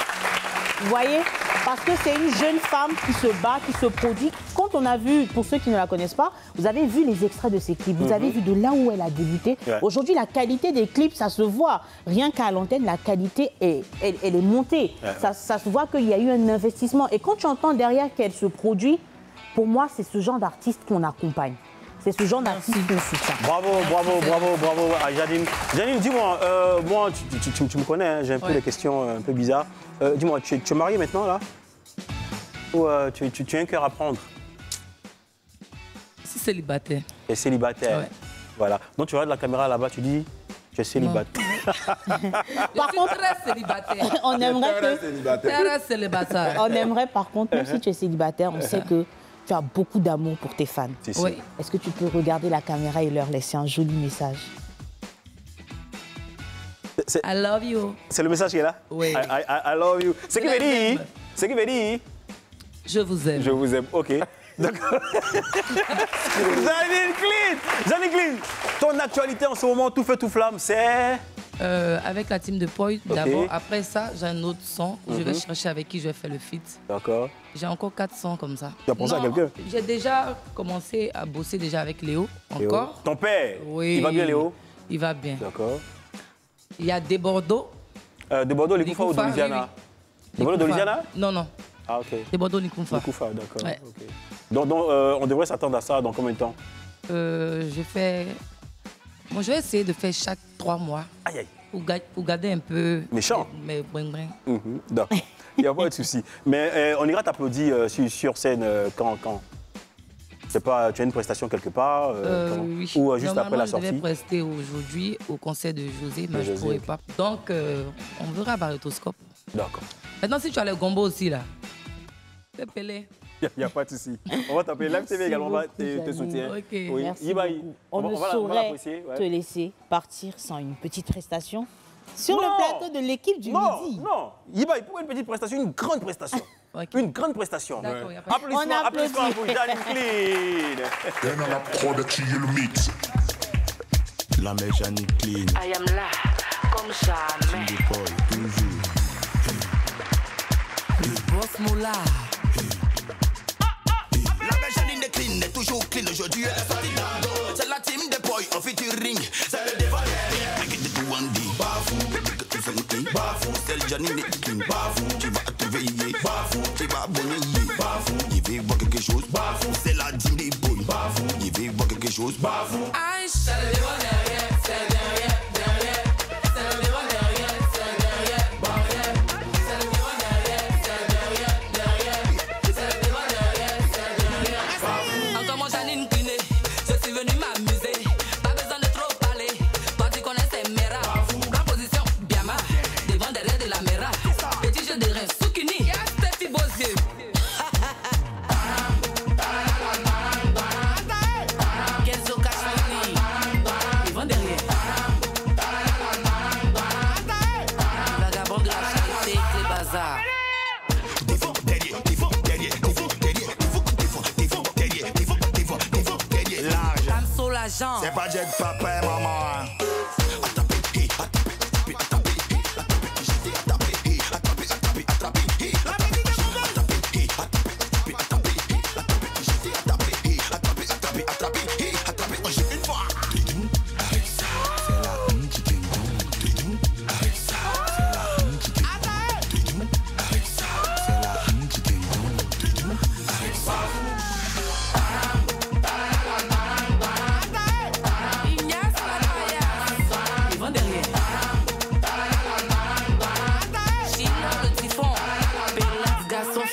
Vous voyez? Parce que c'est une jeune femme qui se bat, qui se produit. Quand on a vu, pour ceux qui ne la connaissent pas, vous avez vu les extraits de ses clips. Vous avez vu de là où elle a débuté. Ouais. Aujourd'hui, la qualité des clips, ça se voit. Rien qu'à l'antenne, la qualité, elle est montée. Ouais. Ça se voit qu'il y a eu un investissement. Et quand tu entends derrière qu'elle se produit, pour moi, c'est ce genre d'artiste qu'on accompagne. C'est ce genre d'artiste qu'on soutient. Bravo à Janine. Janine, dis-moi, moi, tu me connais, hein, j'ai un peu des questions un peu bizarres. Dis-moi, tu es mariée maintenant, là? Ou tu as un cœur à prendre? Je suis célibataire. Tu es célibataire? Ouais. Voilà. Donc tu regardes la caméra là-bas, tu dis, tu es célibataire. Par contre, très célibataire. On aimerait par contre, même si tu es célibataire, on sait que tu as beaucoup d'amour pour tes fans. Oui. Est-ce que tu peux regarder la caméra et leur laisser un joli message? I love you. C'est le message qui est là? Oui. I love you. C'est qui veut dire? C'est qui veut dire? Je vous aime. Je vous aime, ok. D'accord. Janine Clean, ton actualité en ce moment, tout feu, tout flamme, c'est? Avec la team de Poi, d'abord. Après ça, j'ai un autre son. Je vais chercher avec qui je vais faire le feat. D'accord. J'ai encore 4 sons comme ça. Tu as pensé à quelqu'un? J'ai déjà commencé à bosser déjà avec Léo, encore. Ton père? Oui. Il va bien, Léo? Il va bien. D'accord. Il y a des Bordeaux. Des Bordeaux, les Koufa ou de Louisiana? Des Bordeaux de Louisiana? Non. Ah, ok. Des Bordeaux, les Koufa. Les Koufa, d'accord. Ouais. Okay. Donc on devrait s'attendre à ça dans combien de temps? Je vais essayer de faire chaque 3 mois. Aïe, aïe. Pour garder un peu... Méchant. Mais bring. D'accord. Il n'y a pas de souci. Mais on ira t'applaudir sur scène quand? C'est pas, tu as une prestation quelque part oui. Ou juste après la sortie? Je devais prester aujourd'hui au concert de José, mais je ne pourrais pas. Donc, on verra à Barétoscope. D'accord. Maintenant, si tu as le gombo aussi, là, c'est pelé. Il n'y a pas de souci. On va t'appeler. Live TV également va te soutient. Okay. Oui. Merci beaucoup. On ne saurait te laisser partir sans une petite prestation sur le plateau de l'équipe du midi. Non, Ibaï, pour une petite prestation, une grande prestation. Okay. Une grande prestation. Applaudissements pour Janine Clean. On a produit le mix. La mère Janine Clean. I am là, comme jamais. Toujours. Le boss Moula. La mère Janine de Clean est toujours clean. Aujourd'hui, elle est sortie d'Ando. C'est la team de Boy en featuring. C'est le dévoiler. Bafou, Janine est clean. Bafou, tu vas te veiller. Bafou, tu vas bonner. Bafou, il veut voir quelque chose. Bafou, c'est la dîme des bonnes. Bafou, il veut voir quelque chose. Bafou. Aïe, ça le dévoile derrière, c'est derrière, derrière. Ça le dévoile derrière, c'est derrière, derrière. Ça le dévoile derrière, c'est derrière, derrière. Ça le dévoile derrière, c'est derrière. Encore mon Janine clinée, je suis venu m'amuser. Pas besoin de trop parler. Toi tu connais ces méras. La position, bien ma. Devant derrière de la méra. Petit jeu de rein, Soukini. Tes petits beaux yeux. C'est pas Jack Papa et maman.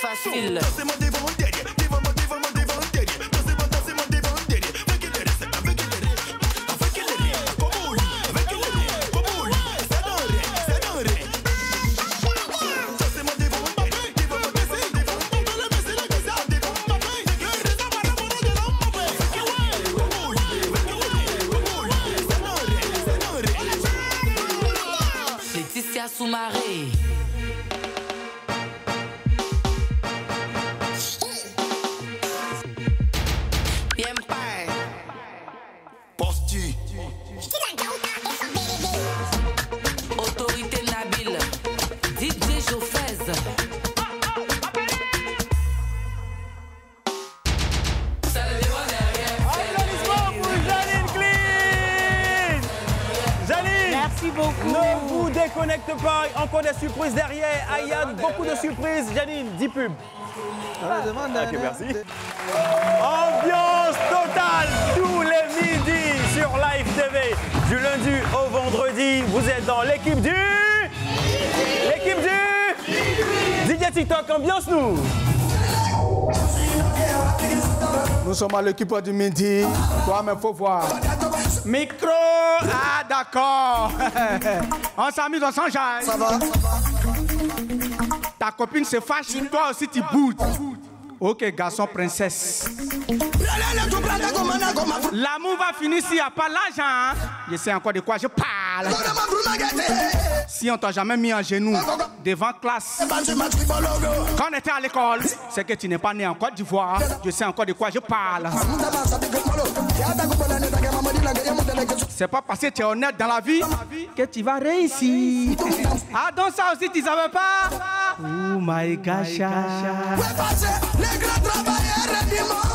Facile. Laetitia Soumaré. Autorité Nabil, DJ Jofez. Applaudissements pour Janine Clean. Janine, merci beaucoup. Ne vous déconnectez pas, encore des surprises derrière. Ayad, beaucoup de surprises. Janine, 10 pubs. Ok, merci. Ambiance totale tous les midis sur Live TV. Du lundi au vendredi, vous êtes dans l'équipe du... DJ TikTok, ambiance-nous. Nous sommes à l'équipe du midi. Toi, mais faut voir. Micro, ah d'accord. On s'amuse, on s'enjaille. Ça va? Ta copine se fâche, toi aussi tu boudes. Ok, garçon, princesse. L'amour va finir s'il n'y a pas l'argent. Hein? Je sais encore de quoi je parle. Si on t'a jamais mis en genou devant classe, quand on était à l'école, c'est que tu n'es pas né en Côte d'Ivoire. Je sais encore de quoi je parle. C'est pas parce que tu es honnête dans la vie que tu vas réussir. Ah, donc ça aussi, tu ne savais pas? Oh my gosh.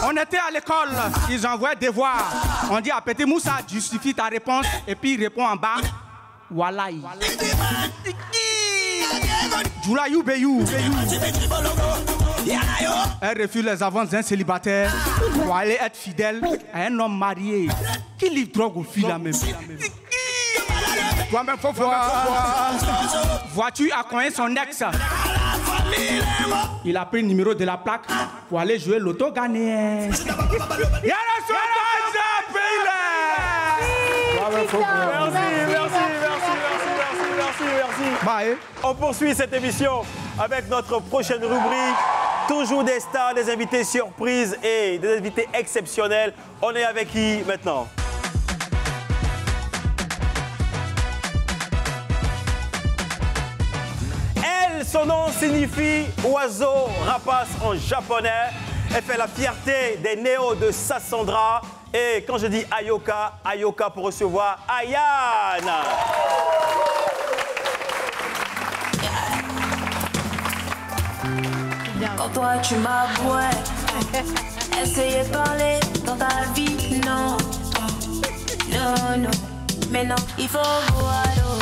On était à l'école, ils envoient des devoirs. On dit à Petit Moussa, justifie ta réponse. Et puis il répond en bas, Walaï. Djoulaïou Beyou. Elle refuse les avances d'un célibataire pour aller être fidèle à un homme marié. Qui livre drogue aux filles là même? Toi-même, faut voir. Vois-tu à combien son ex? Il a pris le numéro de la plaque pour aller jouer l'auto ghanéen. Merci. On poursuit cette émission avec notre prochaine rubrique. Toujours des stars, des invités surprises et des invités exceptionnels. On est avec qui maintenant? Son nom signifie oiseau rapace en japonais. Elle fait la fierté des néos de Sassandra. Et quand je dis Ayoka, Ayoka pour recevoir Ayane. Quand toi tu m'avouais, essayer de parler dans ta vie, non. Non, mais non, il faut voir l'eau.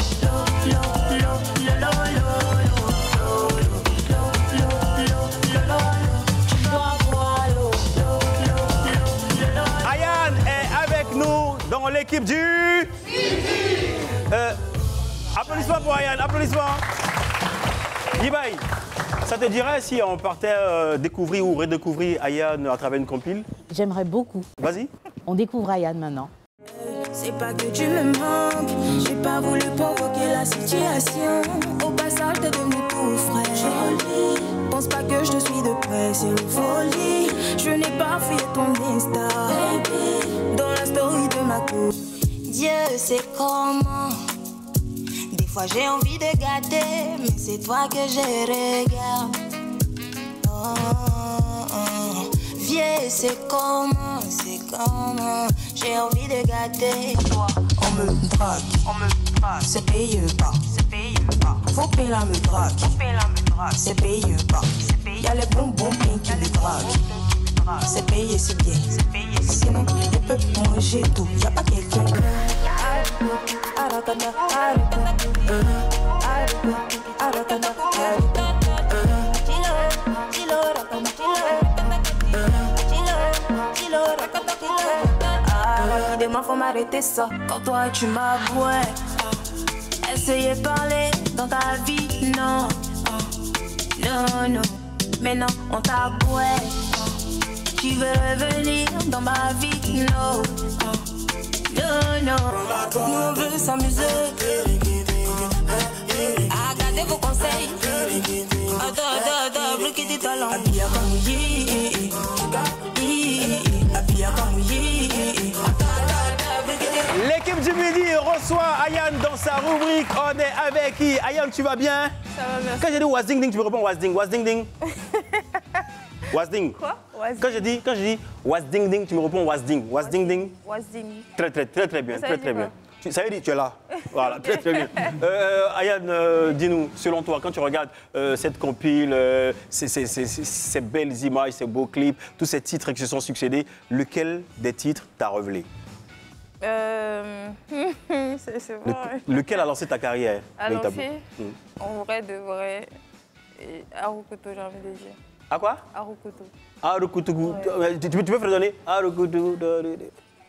sont l'équipe du... applaudissements pour Ayane, applaudissements. Yibaï, ça te dirait si on partait découvrir ou redécouvrir Ayane à travers une compile? J'aimerais beaucoup. Vas-y. On découvre Ayane maintenant. C'est pas que tu me manques, j'ai pas voulu provoquer la situation. Au passage, t'es devenu tout frais. Jolie, pense pas que je te suis de près, c'est une folie. Je n'ai pas fouillé ton Insta, baby, dans la story de ma cour. Dieu sait comment. Des fois j'ai envie de gâter, mais c'est toi que je regarde. Vieux, c'est comment, j'ai envie de gâter. On me drague, c'est payé pas, faut payer la me drague, c'est payé pas, y'a les bonbons qui me draguent, c'est payé, c'est bien, sinon je peux manger tout, y'a pas quelqu'un. Demain faut m'arrêter ça. Quand toi tu m'avouais, essayer de parler dans ta vie, non, non. Maintenant on t'abouait. Tu veux revenir dans ma vie, non, non. Nous on veut s'amuser. À garder vos conseils. Attends, bloquer tes talents. L'équipe du midi reçoit Ayane dans sa rubrique. On est avec qui? Ayane, tu vas bien? Ça va, merci. Quand je dis was-ding ding, tu me réponds was-ding, was-ding ding. Was-ding. Quoi? Quand je dis was-ding ding, tu me réponds was-ding, was-ding ding. Was-ding. Très bien, Ça très veut dire bien. Ça veut dire tu es là. Voilà, très bien. Ayane, dis-nous, selon toi, quand tu regardes cette compile, ces belles images, ces beaux clips, tous ces titres qui se sont succédés, lequel des titres t'a révélé? C'est vrai. Lequel a lancé ta carrière? A lancé, en vrai de vrai, Arukuto, j'ai envie de dire. À quoi? Arukuto. Arukuto. Tu peux redonner? Arukuto.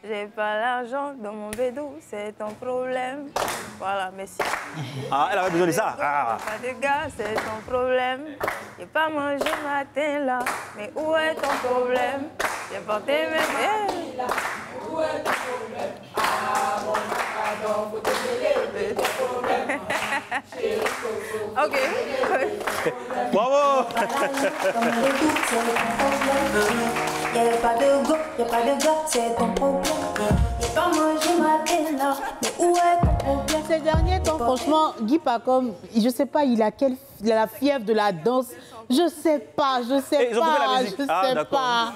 J'ai pas l'argent dans mon bédou, c'est ton problème. Voilà, merci. Ah, elle avait besoin de ça. Ah. Pas de gars, c'est ton problème. J'ai pas mangé matin là, mais où est ton problème? J'ai porté mes... Où est ton problème? Ah, mon macadon, faut te mêler de ton problème. Ok. Bravo. Y'a pas de gars, c'est ton problème. J'ai pas mangé ma là, mais où est ton problème? Ces derniers temps, franchement, Guy Pacom, je sais pas, il a la fièvre de la danse. Je sais pas. Ils ont coupé la musique. Je sais pas.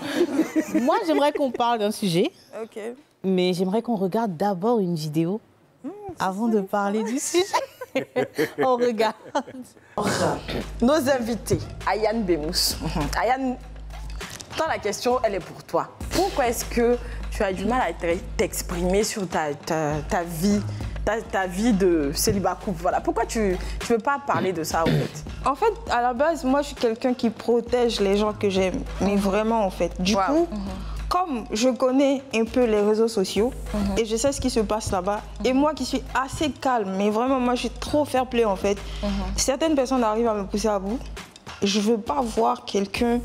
Moi, j'aimerais qu'on parle d'un sujet. Ok. Mais j'aimerais qu'on regarde d'abord une vidéo avant de parler du sujet. On regarde. Nos invités, Ayane Bemous. Ayane, toi, la question, elle est pour toi. Pourquoi est-ce que tu as du mal à t'exprimer sur ta vie, ta vie de célibat couple? Voilà. Pourquoi tu ne veux pas parler de ça, en fait? En fait, à la base, moi, je suis quelqu'un qui protège les gens que j'aime. Mais vraiment, en fait. Du coup, comme je connais un peu les réseaux sociaux et je sais ce qui se passe là-bas, et moi qui suis assez calme, mais vraiment, moi, je suis trop fair-play, en fait. Certaines personnes arrivent à me pousser à bout. Je ne veux pas voir quelqu'un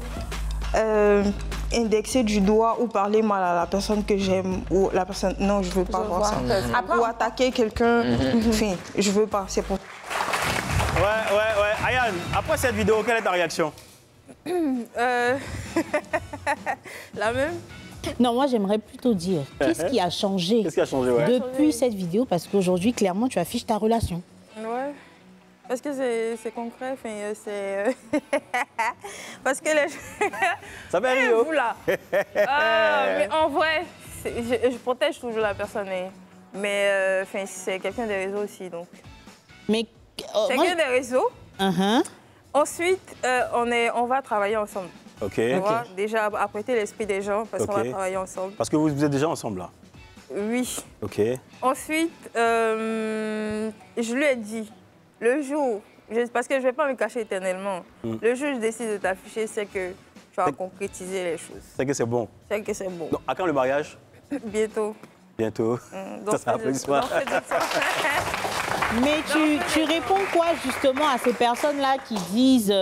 indexer du doigt ou parler mal à la personne que j'aime ou la personne... Non, je ne veux pas voir ça. Ou attaquer quelqu'un. Enfin, je ne veux pas, c'est pour... Ouais. Ayane, après cette vidéo, quelle est ta réaction? La même? Non, moi, j'aimerais plutôt dire, qu'est-ce qui a changé, depuis cette vidéo? Parce qu'aujourd'hui, clairement, tu affiches ta relation. Ouais. Parce que c'est concret, enfin, c'est... Parce que les... Ça fait rire. Vous là. Mais en vrai, je protège toujours la personne. Mais c'est quelqu'un des réseaux aussi, donc. Mais... c'est quelqu'un des réseaux. Ensuite, on va travailler ensemble. Ok. Déjà, apprêter l'esprit des gens, parce qu'on va travailler ensemble. Parce que vous êtes déjà ensemble, là? Oui. Ok. Ensuite, je lui ai dit, le jour, parce que je ne vais pas me cacher éternellement, le jour où je décide de t'afficher, c'est que tu vas concrétiser les choses. C'est que c'est bon. C'est que c'est bon. Donc, à quand le mariage? Bientôt. Bientôt. Ça, c'est applaudissement. Mais tu réponds quoi justement à ces personnes-là qui disent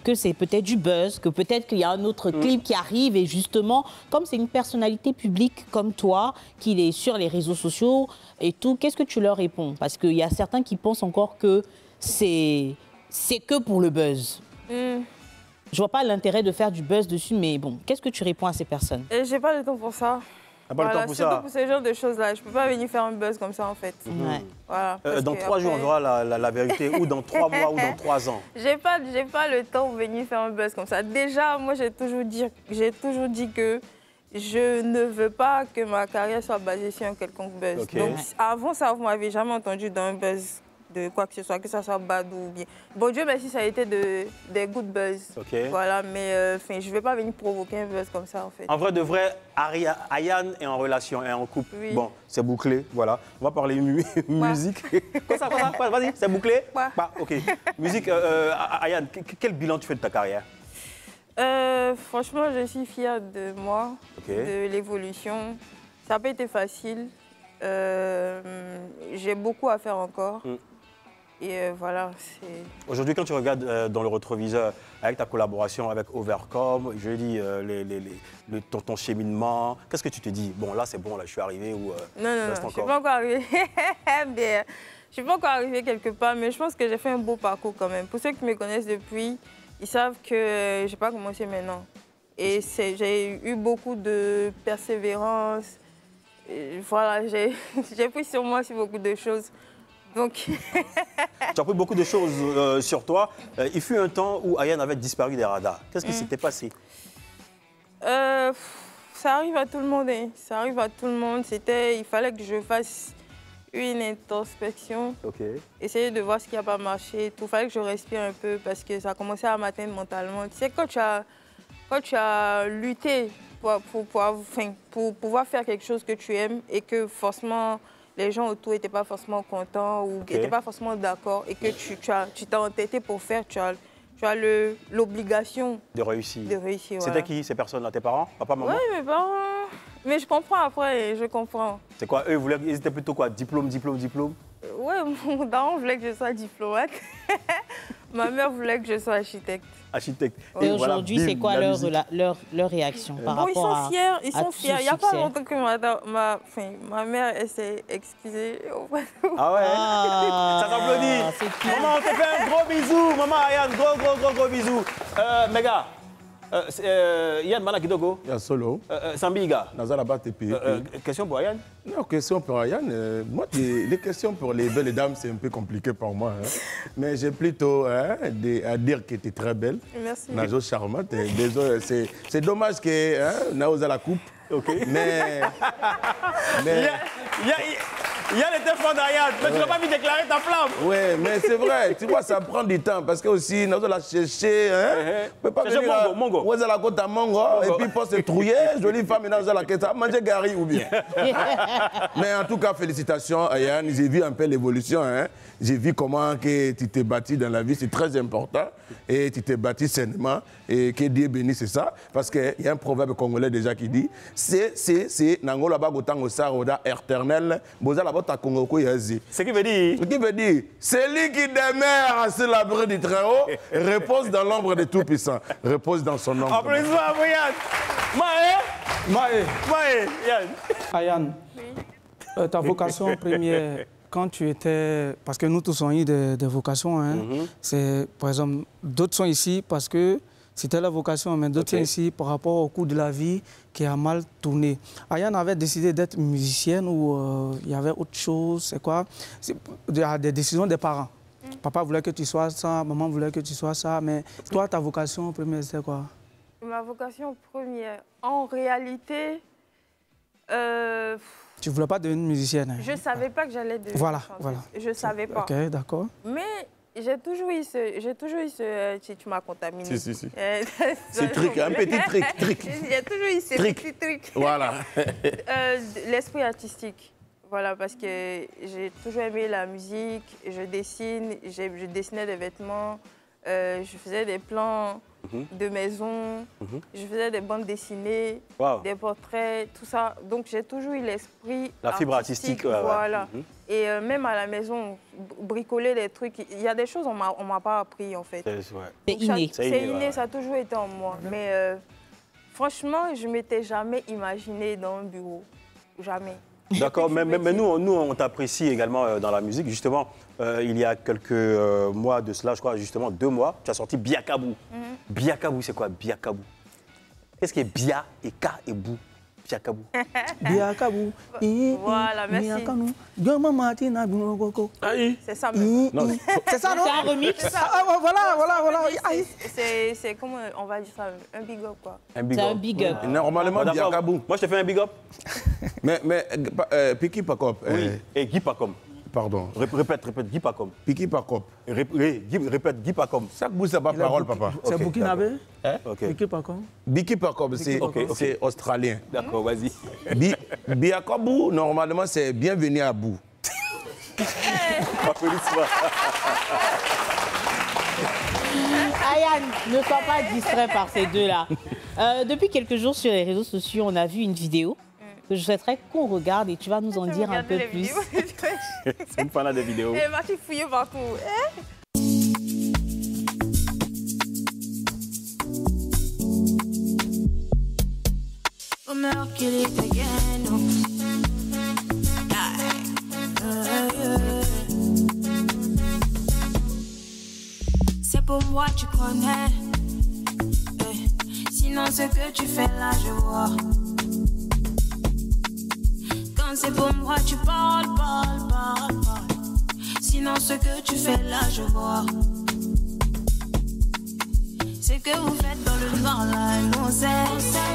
que c'est peut-être du buzz, que peut-être qu'il y a un autre clip qui arrive et justement, comme c'est une personnalité publique comme toi, qui est sur les réseaux sociaux et tout, qu'est-ce que tu leur réponds? Parce qu'il y a certains qui pensent encore que c'est que pour le buzz. Je vois pas l'intérêt de faire du buzz dessus, mais bon, qu'est-ce que tu réponds à ces personnes? J'ai pas le temps pour ça. Voilà, surtout pour ce genre de choses-là. Je peux pas venir faire un buzz comme ça, en fait. Voilà, dans 3 jours, on verra la vérité, ou dans 3 mois, ou dans 3 ans. J'ai pas le temps de venir faire un buzz comme ça. Déjà, moi, j'ai toujours dit que je ne veux pas que ma carrière soit basée sur un quelconque buzz. Okay. Donc, avant ça, vous m'avez jamais entendu dans un buzz de quoi que ce soit, que ça soit bad ou bien. Bon, Dieu merci, ça a été des good buzz. Okay. Voilà, mais je ne vais pas venir provoquer un buzz comme ça, en fait. En vrai de vrai, Ayane est en relation, est en couple. Oui. Bon, c'est bouclé, voilà. On va parler musique. Quoi ça? Vas-y, c'est bouclé? Ok. Musique, Ayane, quel bilan tu fais de ta carrière? Franchement, je suis fière de moi, de l'évolution. Ça n'a pas été facile. J'ai beaucoup à faire encore. Et voilà, c'est... Aujourd'hui, quand tu regardes dans le rétroviseur, avec ta collaboration avec Overcome, je dis ton cheminement, qu'est-ce que tu te dis? Bon, là, c'est bon, là, je suis arrivé ou... Non, je ne suis pas encore arrivée. Je suis pas encore arrivée quelque part, mais je pense que j'ai fait un beau parcours quand même. Pour ceux qui me connaissent depuis, ils savent que je n'ai pas commencé maintenant. Et j'ai eu beaucoup de persévérance. Et voilà, j'ai pris sur moi aussi beaucoup de choses. Donc... Tu as pris beaucoup de choses sur toi. Il fut un temps où Ayane avait disparu des radars. Qu'est-ce qui s'était passé? Ça arrive à tout le monde. Hein. Ça arrive à tout le monde. Il fallait que je fasse une introspection. Essayer de voir ce qui n'a pas marché. Il fallait que je respire un peu parce que ça commençait à m'atteindre mentalement. Tu sais, quand tu as lutté pour pouvoir faire quelque chose que tu aimes et que forcément les gens autour n'étaient pas forcément contents ou n'étaient pas forcément d'accord et que tu t'es entêté pour faire, tu as l'obligation de réussir. C'était voilà. Qui ces personnes-là? Tes parents? Papa, maman? Oui, mes parents. Mais je comprends après, je comprends. C'est quoi? Eux, ils étaient plutôt quoi? Diplôme? Oui, mon daron voulait que je sois diplomate. Ma mère voulait que je sois architecte. Et aujourd'hui, c'est quoi leur réaction par rapport à Ils sont fiers. Il n'y a pas longtemps que ma mère s'est excusée. Ah ouais? Ça t'applaudit. Maman, on te fait un gros bisou. Maman Ayane, gros bisou. Méga, Yann Manakidogo. Il y a solo. Sambiga. Nazala Batepi. Question pour Ayane? Non, question pour Ayane. Moi, les questions pour les belles dames, c'est un peu compliqué pour moi. Hein. Mais j'ai plutôt à dire qu'elle était très belle. Merci. Najo charmante. C'est dommage que Naosa la coupe. Mais... Yann était fort d'Ayane, mais tu n'as pas vu déclarer ta flamme. Oui, mais c'est vrai, tu vois, ça prend du temps parce que aussi, nous allons la chercher. On peut pas venir Mongo. Où est la côte à Mongo? Et puis pour se trouiller, jolie femme, nous allons la quête à manger gari ou bien. Mais en tout cas, félicitations, Ayane. J'ai vu un peu l'évolution. Hein. J'ai vu comment que tu t'es bâti dans la vie, c'est très important. Et tu t'es bâti sainement. Et que Dieu bénisse, c'est ça. Parce qu'il y a un proverbe congolais déjà qui dit c'est Nangola Bagotango Saroda éternel. Ce qui veut dire? Ce qui veut dire, celui qui demeure sur l'abri du Très-Haut repose dans l'ombre du Tout-Puissant. Repose dans son ombre. Applaudissements à Yann. Yann. Ayane, ta vocation première, quand tu étais... Parce que nous tous avons eu des vocations. Hein. C'est, par exemple, d'autres sont ici parce que c'était la vocation, mais d'autres sont ici par rapport au cours de la vie qui a mal tourné. Ayane avait décidé d'être musicienne ou il y avait autre chose, c'est quoi? Il y a des décisions des parents. Papa voulait que tu sois ça, maman voulait que tu sois ça, mais toi, ta vocation première, c'était quoi? Ma vocation première, en réalité... Tu ne voulais pas devenir musicienne? Hein? Je ne savais pas que j'allais devenir chanteuse. Voilà. Je ne savais pas. Ok, d'accord. Mais j'ai toujours eu ce... Tu m'as contaminé. Si. C'est trick, un petit trick. J'ai toujours eu ce petit truc. Voilà. L'esprit artistique. Voilà, parce que j'ai toujours aimé la musique, je dessinais des vêtements, je faisais des plans. de maison. Je faisais des bandes dessinées, des portraits, tout ça. Donc j'ai toujours eu l'esprit la fibre artistique. Voilà. Et même à la maison, bricoler des trucs. Il y a des choses on m'a pas appris en fait. C'est inné. C'est inné, ça a toujours été en moi. Mais franchement, je m'étais jamais imaginée dans un bureau, jamais. D'accord, mais nous, on t'apprécie également dans la musique. Justement, il y a quelques mois de cela, je crois, justement 2 mois, tu as sorti Biakabou. Biakabou, c'est quoi Biakabou? Qu'est-ce qui est Bia et Ka et Bou? Biakabou. Biakabou. Voilà, merci. C'est ça, même. C'est ça, non? C'est un remix. Voilà. C'est comme, on va dire ça, un big up, quoi. Un big C'est up. un big up. Normalement, Biakabou. Moi, je te fais un big up. Mais Piki Pakop. Oui, et Guy Pacom. Pardon. Répète, Guy Pacom. Piki Pakop. Répète, Guy Pacom. Chaque bout, c'est pas parole, papa. C'est burkinabé? Biki Pakop, c'est australien. D'accord, vas-y. Biakabou, normalement, c'est bienvenue à bout. Applaudissements. Ayane, ne sois pas distrait par ces deux-là. Depuis quelques jours sur les réseaux sociaux, on a vu une vidéo que je souhaiterais qu'on regarde et tu vas nous en dire un peu plus. C'est une fan des vidéos. Elle est partie fouiller partout. C'est pour moi tu connais. Sinon ce que tu fais là je vois. Quand c'est pour moi tu parles. Sinon ce que tu fais là je vois. Ce que vous faites dans le noir là, nous on sait,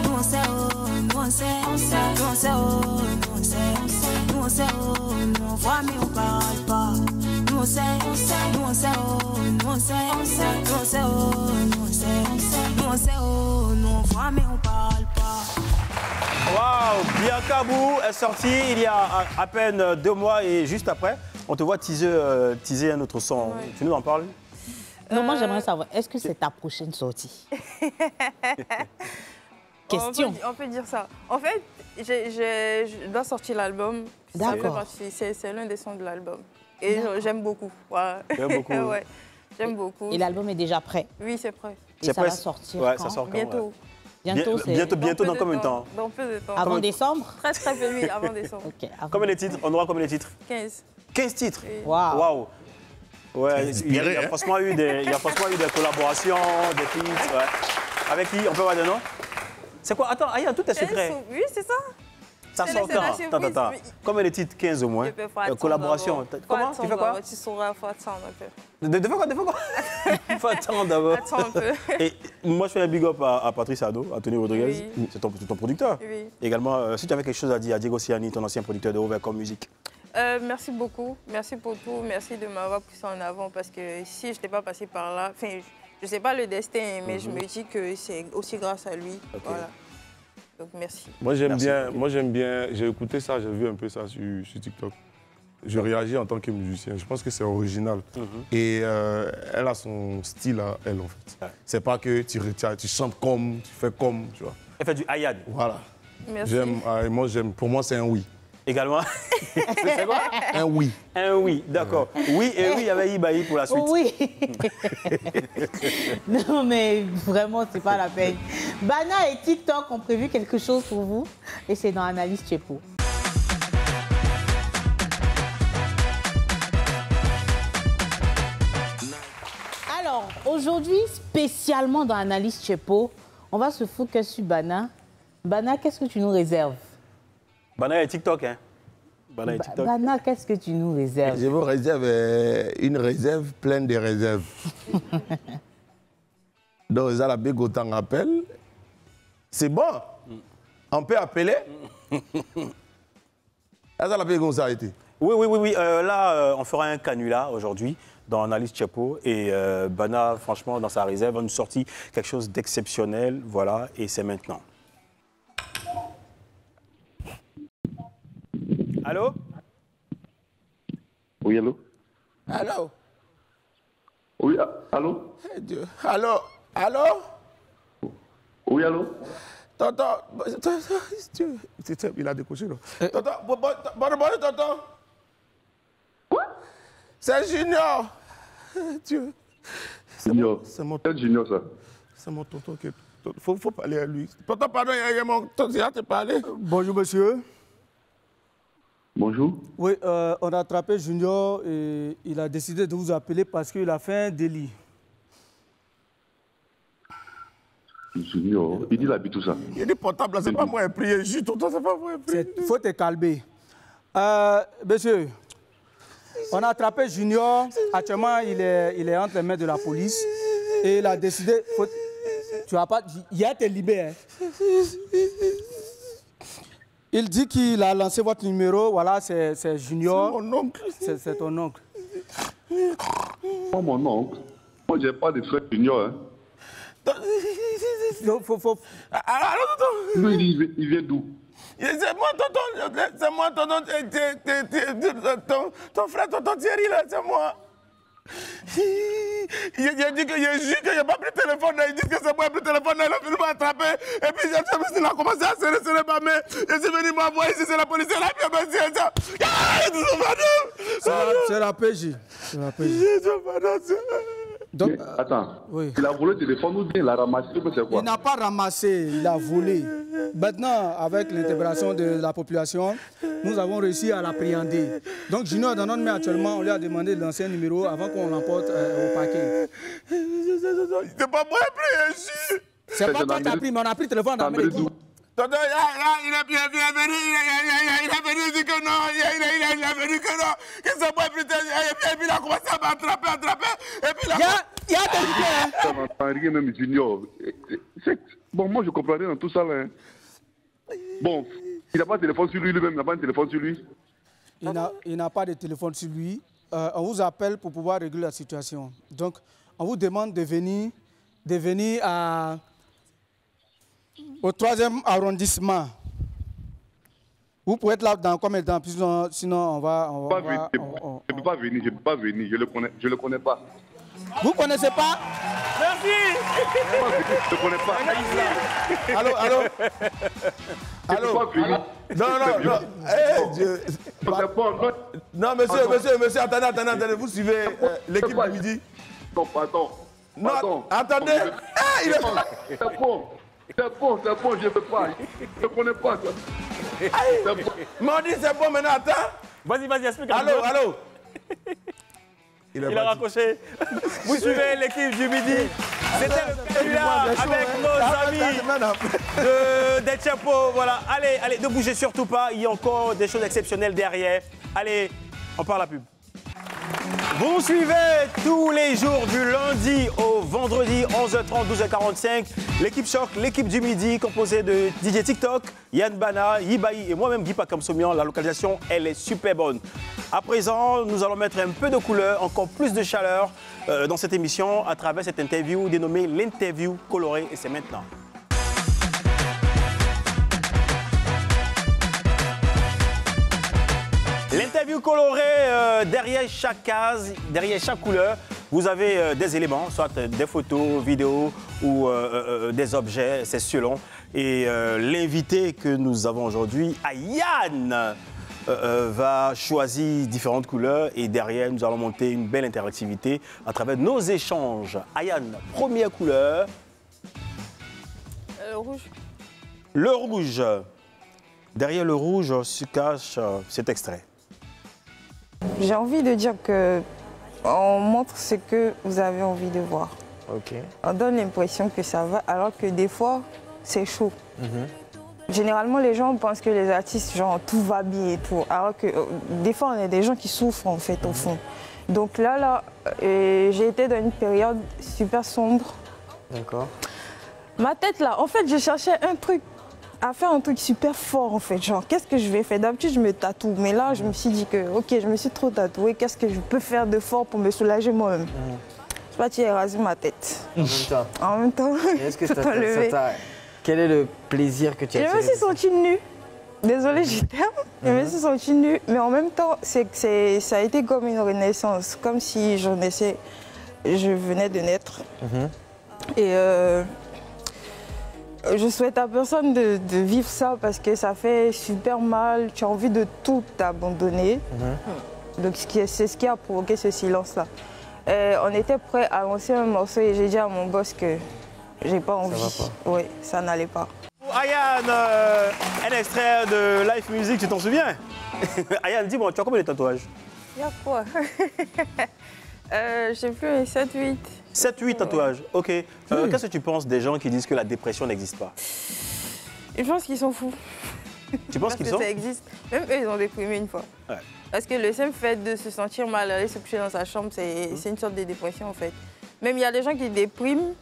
nous on sait, oh, nous on sait, nous on sait, oh, nous on sait, nous on sait, oh, nous on voit mais on parle pas. Nous on sait, nous on sait, oh, nous on sait, nous on sait, oh, nous on sait, nous on sait, oh, nous on voit mais on parle pas. Waouh, Biakabou est sorti il y a à peine 2 mois et juste après, on te voit teaser un autre son. Ouais. Tu nous en parles? Non, moi j'aimerais savoir, est-ce que c'est ta prochaine sortie? Question. On peut dire ça. En fait, je dois sortir l'album. D'accord. C'est l'un des sons de l'album. Et j'aime beaucoup. Voilà. J'aime beaucoup. Ouais, j'aime beaucoup. Et l'album est déjà prêt? Oui, c'est prêt. Et ça va sortir ouais, quand? ça sort quand? Bientôt. Bientôt, dans combien de temps? Dans peu de temps. Avant décembre? Très peu, oui, avant décembre. Okay, combien de titres? On aura combien de titres? 15. 15 titres? Oui. Waouh. Ouais, il y a franchement eu des collaborations, des feats. Ouais. Avec qui? On peut voir des noms? C'est quoi? Attends, Aya, tout est secret. Oui, c'est ça. Ça sort quand? Attends. Combien de titres? 15 au moins. Collaboration. Comment? Tu fais quoi? Tu sauras, faut attendre un peu. De quoi? Faut attendre d'abord. Attends un peu. Et moi, je fais un big up à Patrice Ado, à Tony Rodriguez. Oui. C'est ton producteur. Oui. Également, si tu avais quelque chose à dire à Diego Siani, ton ancien producteur de Overcome Music. Merci beaucoup. Merci pour tout. Merci de m'avoir poussé en avant parce que si je n'étais pas passée par là, enfin, je ne sais pas le destin, mais je me dis que c'est aussi grâce à lui. Okay. Voilà. Donc merci. Moi j'aime bien, j'ai écouté ça, j'ai vu un peu ça sur TikTok. Je réagis en tant que musicien, je pense que c'est original. Et elle a son style à elle en fait. C'est pas que tu chantes comme, tu fais comme, tu vois. Elle fait du Ayad. Voilà. Merci. Pour moi c'est un oui. Également. C'est quoi? Un oui. Un oui, d'accord. Oui et oui avec Ibaï pour la suite. Oui. Non mais vraiment, c'est pas la peine. Bana et TikTok ont prévu quelque chose pour vous et c'est dans Analyse Tchepo. Alors, aujourd'hui, spécialement dans Analyse Tchepo, on va se focus sur Bana. Bana, qu'est-ce que tu nous réserves? Bana et TikTok, hein? Bana et TikTok. Bana, qu'est-ce que tu nous réserves? Je vous réserve une réserve pleine de réserves. Donc, ça la big autant appel. C'est bon. On peut appeler. Ça la big comme ça a été. Oui. Là, on fera un canular aujourd'hui dans Analyse Tchepo. Et Bana, franchement, dans sa réserve, a nous sorti quelque chose d'exceptionnel. Voilà, et c'est maintenant. Allô? Oui, allô? Allô? Oui, allô? Hey Dieu. Allô? Oui, allô? Tonton, il a décroché, non? Tonton, bonne tonton. Quoi? C'est Junior. Dieu. Junior. Quel Junior, ça? C'est mon tonton qui est... Faut parler à lui. Tonton, pardon, il y a mon tonton qui a te parlé. Bonjour, monsieur. Bonjour. Oui, on a attrapé Junior et il a décidé de vous appeler parce qu'il a fait un délit. Junior, il dit la tout ça. Il dit portable, c'est pas moi qui ai prié. Juste, tonton, c'est pas moi qui ai prié. Il faut te calmer. Monsieur, on a attrapé Junior. Actuellement, il est entre les mains de la police. Et il a décidé... Tu vas pas... Il a été libéré. Il dit qu'il a lancé votre numéro. Voilà, c'est Junior. C'est mon oncle. C'est ton oncle. Pas mon oncle. Moi, j'ai pas de frère Junior. Hein. Lui, il vient d'où? C'est moi, tonton, ton frère, tonton Thierry, là, c'est moi. Il a dit que j'ai juré qu'il n'a pas pris le téléphone, il dit que c'est moi qui ai pris le téléphone, il a fini par attraper. Et puis il a commencé à serrer ma main. Je suis venu m'envoyer ici, c'est la police, là, puis c'est la PJ. C'est la PJ. Donc, attends, oui. Il a volé le téléphone ou bien il a ramassé, c'est quoi? Il n'a pas ramassé, il a volé. Maintenant, avec l'interpellation de la population, nous avons réussi à l'appréhender. Donc Junior, dans notre main actuellement, on lui a demandé de lancer un numéro avant qu'on l'emporte au paquet. C'est pas moi qui ai pris, c'est pas toi qui as pris, mais on a pris le téléphone d'Amérique. Tonton, il est venu, il dit que non, il est venu que non, que c'est moi, et puis il a commencé à m'attraper, et puis il y a des idées. Ça m'entend rien, même Junior. Bon, moi je comprends rien dans tout ça, là. Hein. Bon, il n'a pas de téléphone sur lui-même, il n'a pas de téléphone sur lui. Il n'a pas de téléphone sur lui. On vous appelle pour pouvoir régler la situation. Donc, on vous demande de venir au 3e arrondissement. Vous pouvez être là dans combien de temps? Sinon, on va... Je ne peux pas venir, je le connais pas. Vous ne connaissez pas? Merci. Je ne connais pas. Allô? Non. Non, monsieur, attendez, vous suivez l'équipe du midi? Non, pardon. Non, attendez. C'est bon, je ne peux pas. Je ne connais pas ça. Mais on dit c'est bon maintenant, attends. Vas-y, explique. Allô. Il a raccroché. Vous suivez l'équipe du midi. C'était le celui-là avec nos amis des Chapeaux. Voilà, allez, ne bougez surtout pas. Il y a encore des choses exceptionnelles derrière. Allez, on part la pub. Vous suivez tous les jours du lundi au vendredi, 11h30, 12h45. L'équipe Choc, l'équipe du midi, composée de DJ TikTok, Yann Bana, Yibaï et moi-même, Guy Pakamsomian. La localisation, elle est super bonne. À présent, nous allons mettre un peu de couleur, encore plus de chaleur dans cette émission à travers cette interview dénommée l'interview colorée. Et c'est maintenant. L'interview colorée, derrière chaque case, derrière chaque couleur, vous avez des éléments, soit des photos, vidéos ou des objets, c'est selon. Et l'invité que nous avons aujourd'hui, Ayane, va choisir différentes couleurs et derrière, nous allons monter une belle interactivité à travers nos échanges. Ayane, première couleur. Le rouge. Le rouge. Derrière le rouge se cache cet extrait. J'ai envie de dire qu'on montre ce que vous avez envie de voir. Ok. On donne l'impression que ça va, alors que des fois, c'est chaud. Généralement, les gens pensent que les artistes, genre, tout va bien et tout. Alors que des fois, on est des gens qui souffrent, en fait, au fond. Donc là, j'ai été dans une période super sombre. D'accord. Ma tête, là, en fait, je cherchais à faire un truc super fort, en fait. Genre, qu'est-ce que je vais faire? D'habitude, je me tatoue. Mais là, je me suis dit que, ok, je me suis trop tatouée. Qu'est-ce que je peux faire de fort pour me soulager moi-même? Je suis partie raser ma tête. En même temps. Est-ce que quel est le plaisir que tu as? Je me suis sentie nue. Désolée, je t'aime. Je me suis sentie nue. Mais en même temps, ça a été comme une renaissance. Comme si je venais de naître. Et Je souhaite à personne de vivre ça parce que ça fait super mal. Tu as envie de tout abandonner. Donc c'est ce qui a provoqué ce silence-là. On était prêt à lancer un morceau et j'ai dit à mon boss que j'ai pas envie. Ça va pas. Oui, ça n'allait pas. Ayane, un extrait de Life Music, tu t'en souviens? Ayane, dis-moi, tu as combien de tatouages? Il y a quoi? Je sais plus, 7-8. 7-8 tatouages, ok. Qu'est-ce que tu penses des gens qui disent que la dépression n'existe pas? Je pense qu'ils sont fous. Tu penses qu'ils sont? Ça existe. Même eux, ils ont déprimé une fois. Ouais. Parce que le simple fait de se sentir mal, aller se coucher dans sa chambre, c'est une sorte de dépression en fait. Même il y a des gens qui dépriment,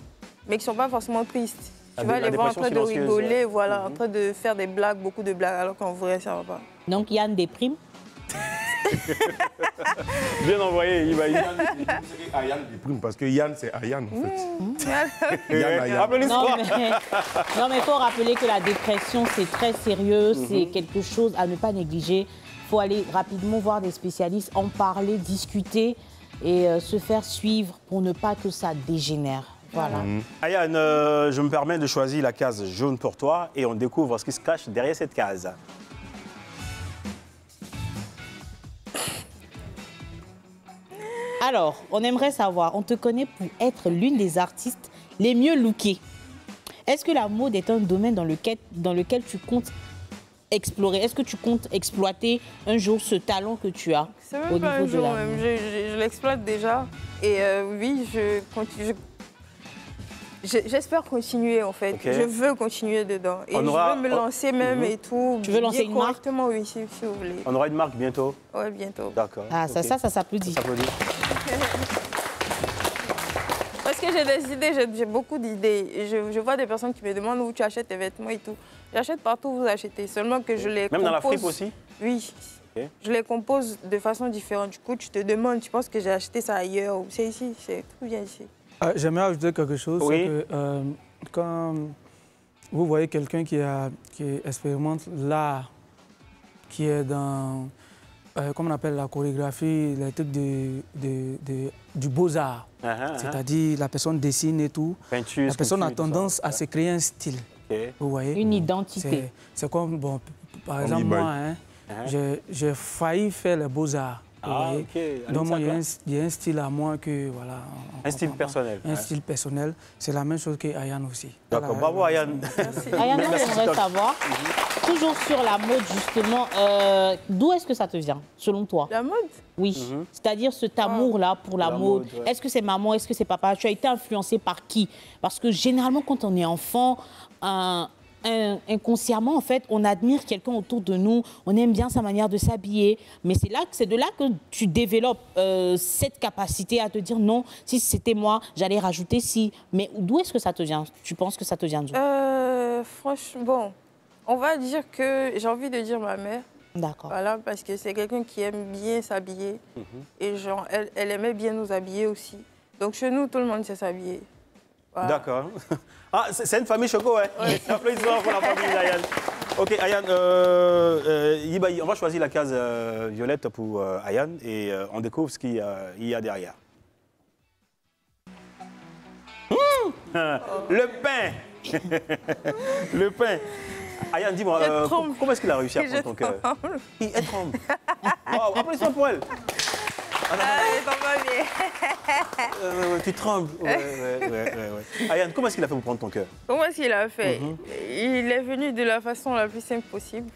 mais qui ne sont pas forcément tristes. Tu vas les voir en train de rigoler, voilà, en train de faire des blagues, beaucoup de blagues, alors qu'en vrai, ça ne va pas. Donc Yann déprime? Bien envoyé, Ibaï. Ayane déprime parce que Yann, c'est Ayane en fait. Non, mais il faut rappeler que la dépression, c'est très sérieux, c'est quelque chose à ne pas négliger. Il faut aller rapidement voir des spécialistes, en parler, discuter et se faire suivre pour ne pas que ça dégénère. Voilà. Ayane, je me permets de choisir la case jaune pour toi et on découvre ce qui se cache derrière cette case. Alors, on aimerait savoir, on te connaît pour être l'une des artistes les mieux lookées. Est-ce que la mode est un domaine dans lequel tu comptes explorer? Est-ce que tu comptes exploiter un jour ce talent que tu as? C'est même pas un jour même, je l'exploite déjà. Et oui, j'espère continuer en fait. Okay. Je veux continuer dedans. Et je veux me lancer même et tout. Tu veux lancer une marque? Oui, si vous voulez. On aura une marque bientôt? Oui, bientôt. D'accord. Ah, ça s'applaudit. Ça s'applaudit. Parce que j'ai des idées, j'ai beaucoup d'idées. Je vois des personnes qui me demandent où tu achètes tes vêtements et tout. J'achète partout où vous achetez, seulement que je les compose... Même dans la fripe aussi? Oui. Okay. Je les compose de façon différente. Du coup, tu te demandes, tu penses que j'ai acheté ça ailleurs ou c'est ici, c'est tout bien ici. J'aimerais ajouter quelque chose, oui. C'est que quand vous voyez quelqu'un qui expérimente l'art, qui est dans, comment on appelle la chorégraphie, les trucs du beaux-arts, c'est-à-dire la personne dessine et tout, peinture, la personne a tendance à se créer un style, vous voyez? Une identité. C'est comme, bon, par exemple, moi, j'ai failli faire les beaux-arts. Okay. Donc moi, il y a un style à moi que, voilà... Un style personnel. Un style personnel. C'est la même chose qu'Ayane aussi. D'accord, bravo Ayane. Ayane, j'aimerais savoir, toujours sur la mode justement, d'où est-ce que ça te vient, selon toi? La mode? Oui, c'est-à-dire cet amour-là pour la mode. Ouais. Est-ce que c'est maman, est-ce que c'est papa? Tu as été influencé par qui? Parce que généralement, quand on est enfant, inconsciemment, en fait, on admire quelqu'un autour de nous, on aime bien sa manière de s'habiller, mais c'est de là que tu développes cette capacité à te dire non, si c'était moi, j'allais rajouter si. Mais d'où est-ce que ça te vient? Tu penses que ça te vient d'où? Franchement, bon, on va dire que j'ai envie de dire ma mère. D'accord. Voilà, parce que c'est quelqu'un qui aime bien s'habiller et genre, elle aimait bien nous habiller aussi. Donc chez nous, tout le monde sait s'habiller. Voilà. D'accord. Ah, c'est une famille choco, ouais. Applaudissements pour la famille d'Ayane. Ok, Ayane, on va choisir la case violette pour Ayane et on découvre ce qu'il y a derrière. Le pain. Le pain. Ayane, dis-moi, comment est-ce qu'il a réussi à prendre ton cœur? Elle tremble. Wow, applaudissements pour elle. Tu trembles. Ouais. Ayane, comment est-ce qu'il a fait pour prendre ton cœur? Comment est-ce qu'il a fait? Il est venu de la façon la plus simple possible,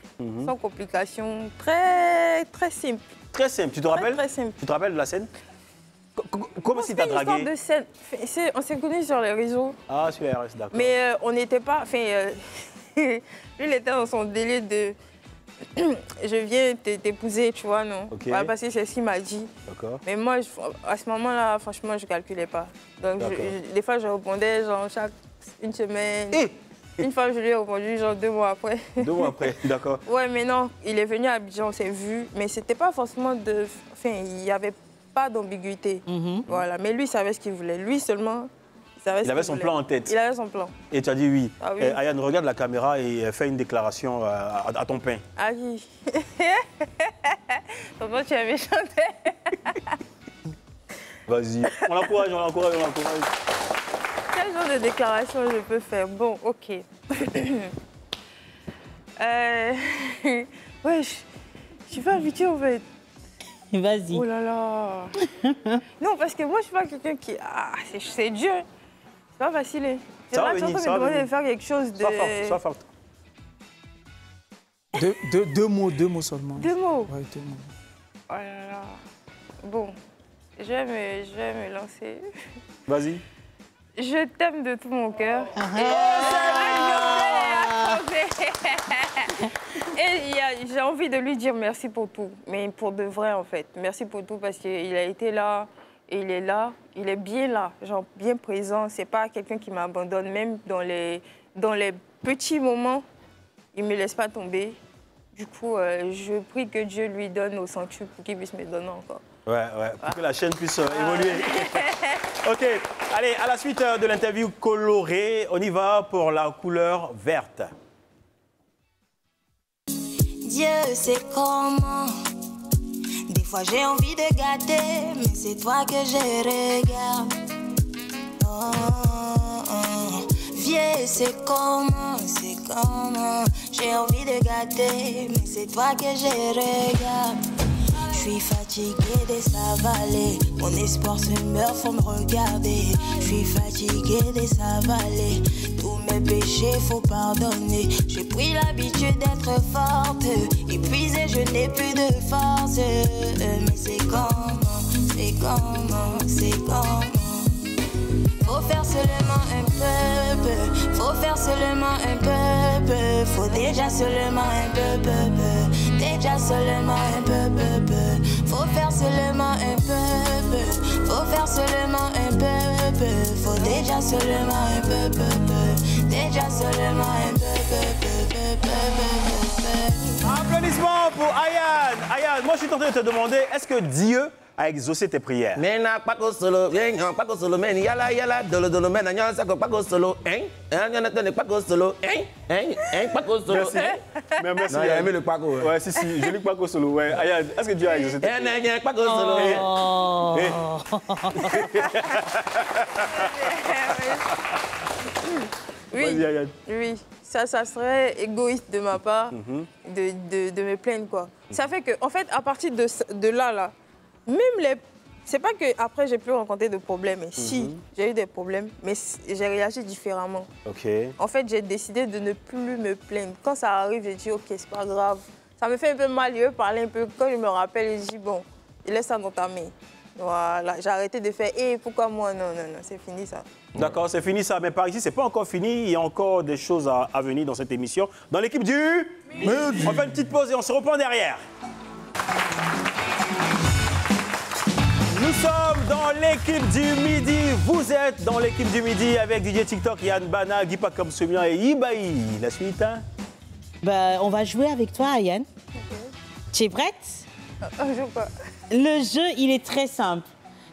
sans complications, très simple. Très simple, tu te rappelles? Très simple. Tu te rappelles de la scène? Comment est-ce qu'il t'a dragué? De scène. On s'est connus sur les réseaux. Ah, sur les RS, d'accord. Mais on n'était pas... lui, il était dans son délai de... Je viens t'épouser, tu vois, non? Okay. Voilà, parce que c'est ce qu'il m'a dit. D'accord. Mais moi, à ce moment-là, franchement, je ne calculais pas. Donc, des fois, je répondais, genre, chaque une semaine. Une fois, je lui ai répondu, genre, 2 mois après. 2 mois après, d'accord. Ouais, mais non, il est venu à Abidjan, on s'est vu. Mais c'était pas forcément de... Enfin, il n'y avait pas d'ambiguïté. Voilà, mais lui, il savait ce qu'il voulait. Lui seulement... Il avait son plan en tête. Il avait son plan. Et tu as dit oui. Ah oui. Ayane, regarde la caméra et fais une déclaration à ton pain. Ah oui. Tonton, tu es méchant. Vas-y. On l'encourage. Quel genre de déclaration je peux faire? Bon, ok. Ouais, je suis pas habituée en fait. Vas-y. Oh là là. Non, parce que moi, je suis pas quelqu'un qui... Ah, c'est Dieu. C'est pas facile. Hein. C'est vrai que tu me demander de faire quelque chose de... Sois forte. Deux mots seulement. 2 mots? Ouais, 2 mots. Oh là là. Bon, je vais me lancer. Vas-y. Je t'aime de tout mon cœur. Et j'ai envie de lui dire merci pour tout, mais pour de vrai en fait. Merci pour tout parce qu'il a été là, et il est là, il est bien là, genre bien présent. C'est pas quelqu'un qui m'abandonne, même dans les petits moments, il me laisse pas tomber. Du coup, je prie que Dieu lui donne au centuple pour qu'il puisse me donner encore. Ouais, pour que la chaîne puisse évoluer. Ok, allez, à la suite de l'interview colorée, on y va pour la couleur verte. Dieu sait comment. Des fois j'ai envie de gâter, mais c'est toi que je regarde. Vieux, c'est comment, j'ai envie de gâter, mais c'est toi que je regarde. Je suis fatiguée de s'avaler, mon espoir se meurt, faut me regarder. Je suis fatiguée de s'avaler, tous mes péchés faut pardonner. J'ai pris l'habitude d'être forte, épuisée, je n'ai plus de force. Mais c'est comment. Faut faire seulement un peu, faut déjà seulement un peu, déjà seulement un peu, faut faire seulement un peu, faut déjà seulement un peu, déjà seulement un peu. Applaudissements pour Ayane. Ayane, moi je suis tenté de te demander, est-ce que Dieu a exaucé tes prières? Mais n'a pas que solo, pas que solo, mais yala, dolo, mais n'a pas que solo, hein, pas que solo, pas que solo. Merci. Mais merci. Non, il a aimé le Paco. Ouais, si, je lis Paco solo. Ouais, Ayane, est-ce que Dieu a exaucé tes prières? Pas que solo. Oui, ça serait égoïste de ma part de me plaindre, quoi. Ça fait que, en fait, à partir de là, même c'est pas que après j'ai pu rencontrer de problèmes. Si, j'ai eu des problèmes, mais j'ai réagi différemment. Ok. En fait, j'ai décidé de ne plus me plaindre. Quand ça arrive, j'ai dit, OK, c'est pas grave. Ça me fait un peu mal, je veux parler un peu. Quand je me rappelle, je dis, bon, laisse ça dans ta main. Voilà, j'ai arrêté de faire, pourquoi moi? Non, c'est fini ça. D'accord, c'est fini ça. Mais par ici, c'est pas encore fini. Il y a encore des choses à venir dans cette émission. Dans l'équipe du Midi. On fait une petite pause et on se reprend derrière. Nous sommes dans l'équipe du Midi. Vous êtes dans l'équipe du Midi avec DJ TikTok, Yann Bana, Guy Pacom Semien et Ibaï. La suite, hein? On va jouer avec toi, Ayane. Tu es prête? Je pas. Le jeu, il est très simple.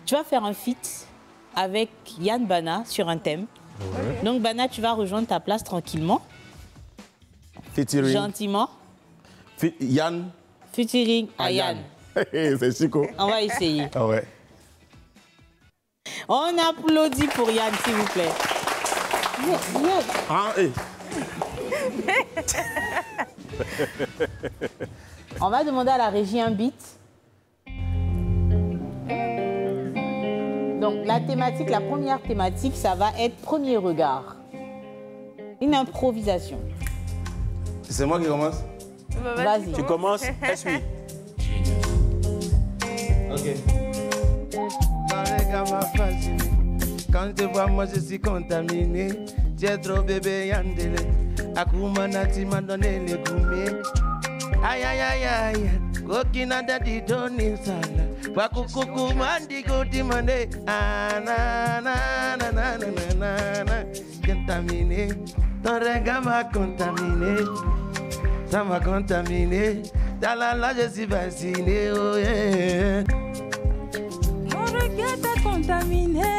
Tu vas faire un feat avec Yann Bana sur un thème. Ouais. Donc, Bana, tu vas rejoindre ta place tranquillement. Featuring. Gentiment. Yann. Featuring Ayane. C'est chico. On va essayer. Ah ouais. On applaudit pour Yann, s'il vous plaît. On va demander à la régie un beat. Donc, la première thématique, ça va être premier regard. Une improvisation. C'est moi qui commence? Vas-y. Tu commences, suis. Ok. Quand je te vois, moi je suis contaminé. Tu es trop bébé Yandele. Akuma Nati m'a donné les gourmets. Aïe aïe aïe aïe. Kokina dadi doni sala. Wakukuku mandi goti mande. Na na na na na na. Contaminé. Ton regard m'a contaminé. Ça m'a contaminé. Dans la je suis vacciné. Oh yeah. Mon regard t'a contaminé,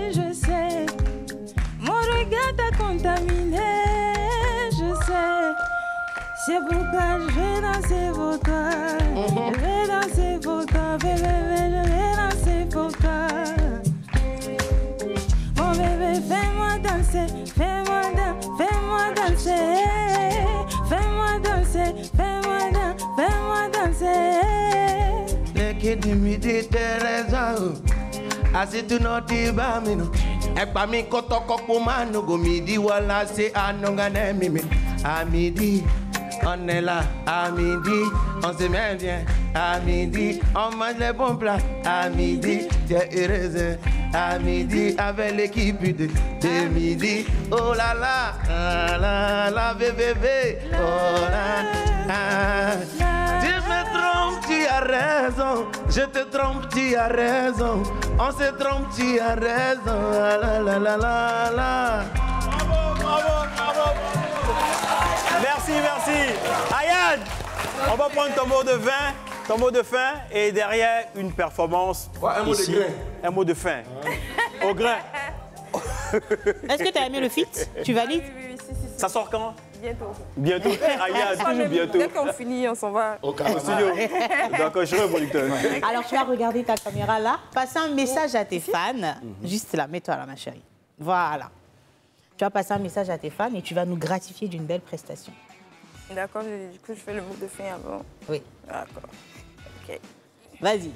je sais. Mon regard t'a contaminé, je sais. C'est pourquoi je vais danser pour toi. Je vais danser pour toi, bébé, je vais danser pour toi. Mon bébé, fais-moi danser, fais-moi midi, t'as raison. Asi tu no ti ba mi no. Ekpa mi kotoko po manu go midi wala se anongane mimi. À midi, on est là. À midi, on se met bien. À midi, on mange les bons plats. À midi, t'es heureuse. À midi, avec l'équipe de midi. Oh là là, bébé. Oh là, tu me trompes, tu as raison. Je te trompe, tu as raison. On se trompe, tu as raison. La la la la la. Bravo. Merci. Ayane, on va prendre ton mot de fin et derrière une performance. Ouais, un mot ici. de grain. Un mot de fin. Au grain. Est-ce que tu as aimé le feat? Tu valides? Oui, Ça sort quand? Bientôt. Ayane, toujours bientôt. Dès qu'on finit, on s'en va. Au studio. D'accord, je suis producteur. Alors, tu vas regarder ta caméra là, passer un message à tes fans. Juste là, mets-toi là, ma chérie. Voilà. Tu vas passer un message à tes fans et tu vas nous gratifier d'une belle prestation. D'accord, du coup, je fais le mot de fin avant. Oui. D'accord. Ok. Vas-y.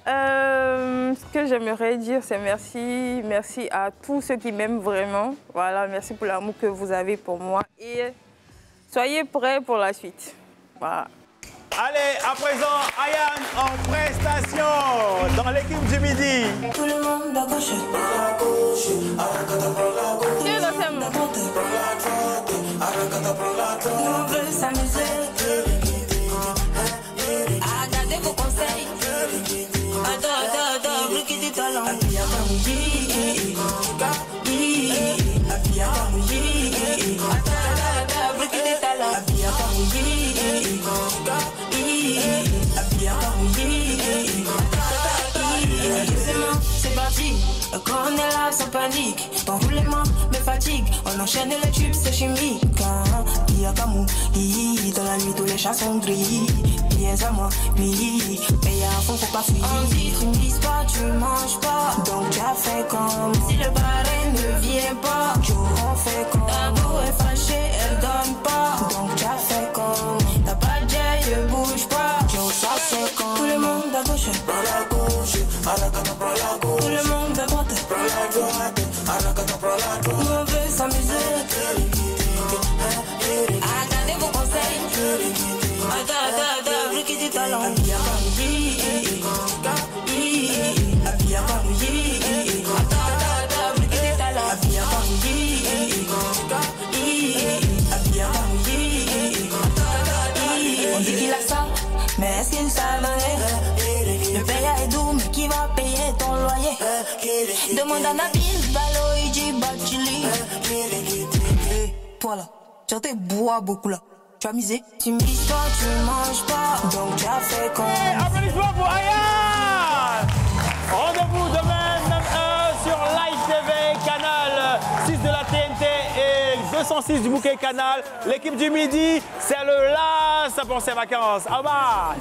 Ce que j'aimerais dire, c'est merci. Merci à tous ceux qui m'aiment vraiment. Voilà, merci pour l'amour que vous avez pour moi. Et soyez prêts pour la suite. Voilà. Allez, à présent, Ayane en prestation dans l'équipe du midi. Tout le monde à gauche, à gauche, Tiens, dans on veut s'amuser. Regardez vos conseils. Attends, bloquez des talents. Bloquez des talents. C'est parti, quand on est là sans panique. Ton roulement me fatigue, on enchaîne les tubes, c'est chimique. Il y a Camou, dans la nuit tous les chats sont gris. Viens à moi, oui, mais à fond faut pas fuir. On dit tu me dis pas, tu manges pas, donc tu as fait comme. Si le barème ne vient pas, on fait comme. Ta go est fâchée, elle donne pas, donc tu as fait comme. T'as pas de jet, ne bouge pas, ça c'est comme. Tout le monde à gauche, à la gauche, à la gauche, à la gauche. Tout le monde à droite, à la droite, à la gauche, à la gauche. On veut s'amuser. Attendez vos conseils. Attends, bloquez du talent. On dit qu'il a ça, mais est-ce qu'il savait? Le payeur est doux, mais qui va payer ton loyer? Demande à Nabil, Balo, il dit Bachili. Toi là, tu as bois beaucoup là. Tu as misé? Tu me dis pas, tu manges pas, donc tu as fait comme. Applaudissements pour Ayane. Rendez-vous demain, même heure, sur Live TV, canal 6 de la TNT et 206 du bouquet canal. L'équipe du midi, c'est le LAS pour ses vacances. Au revoir.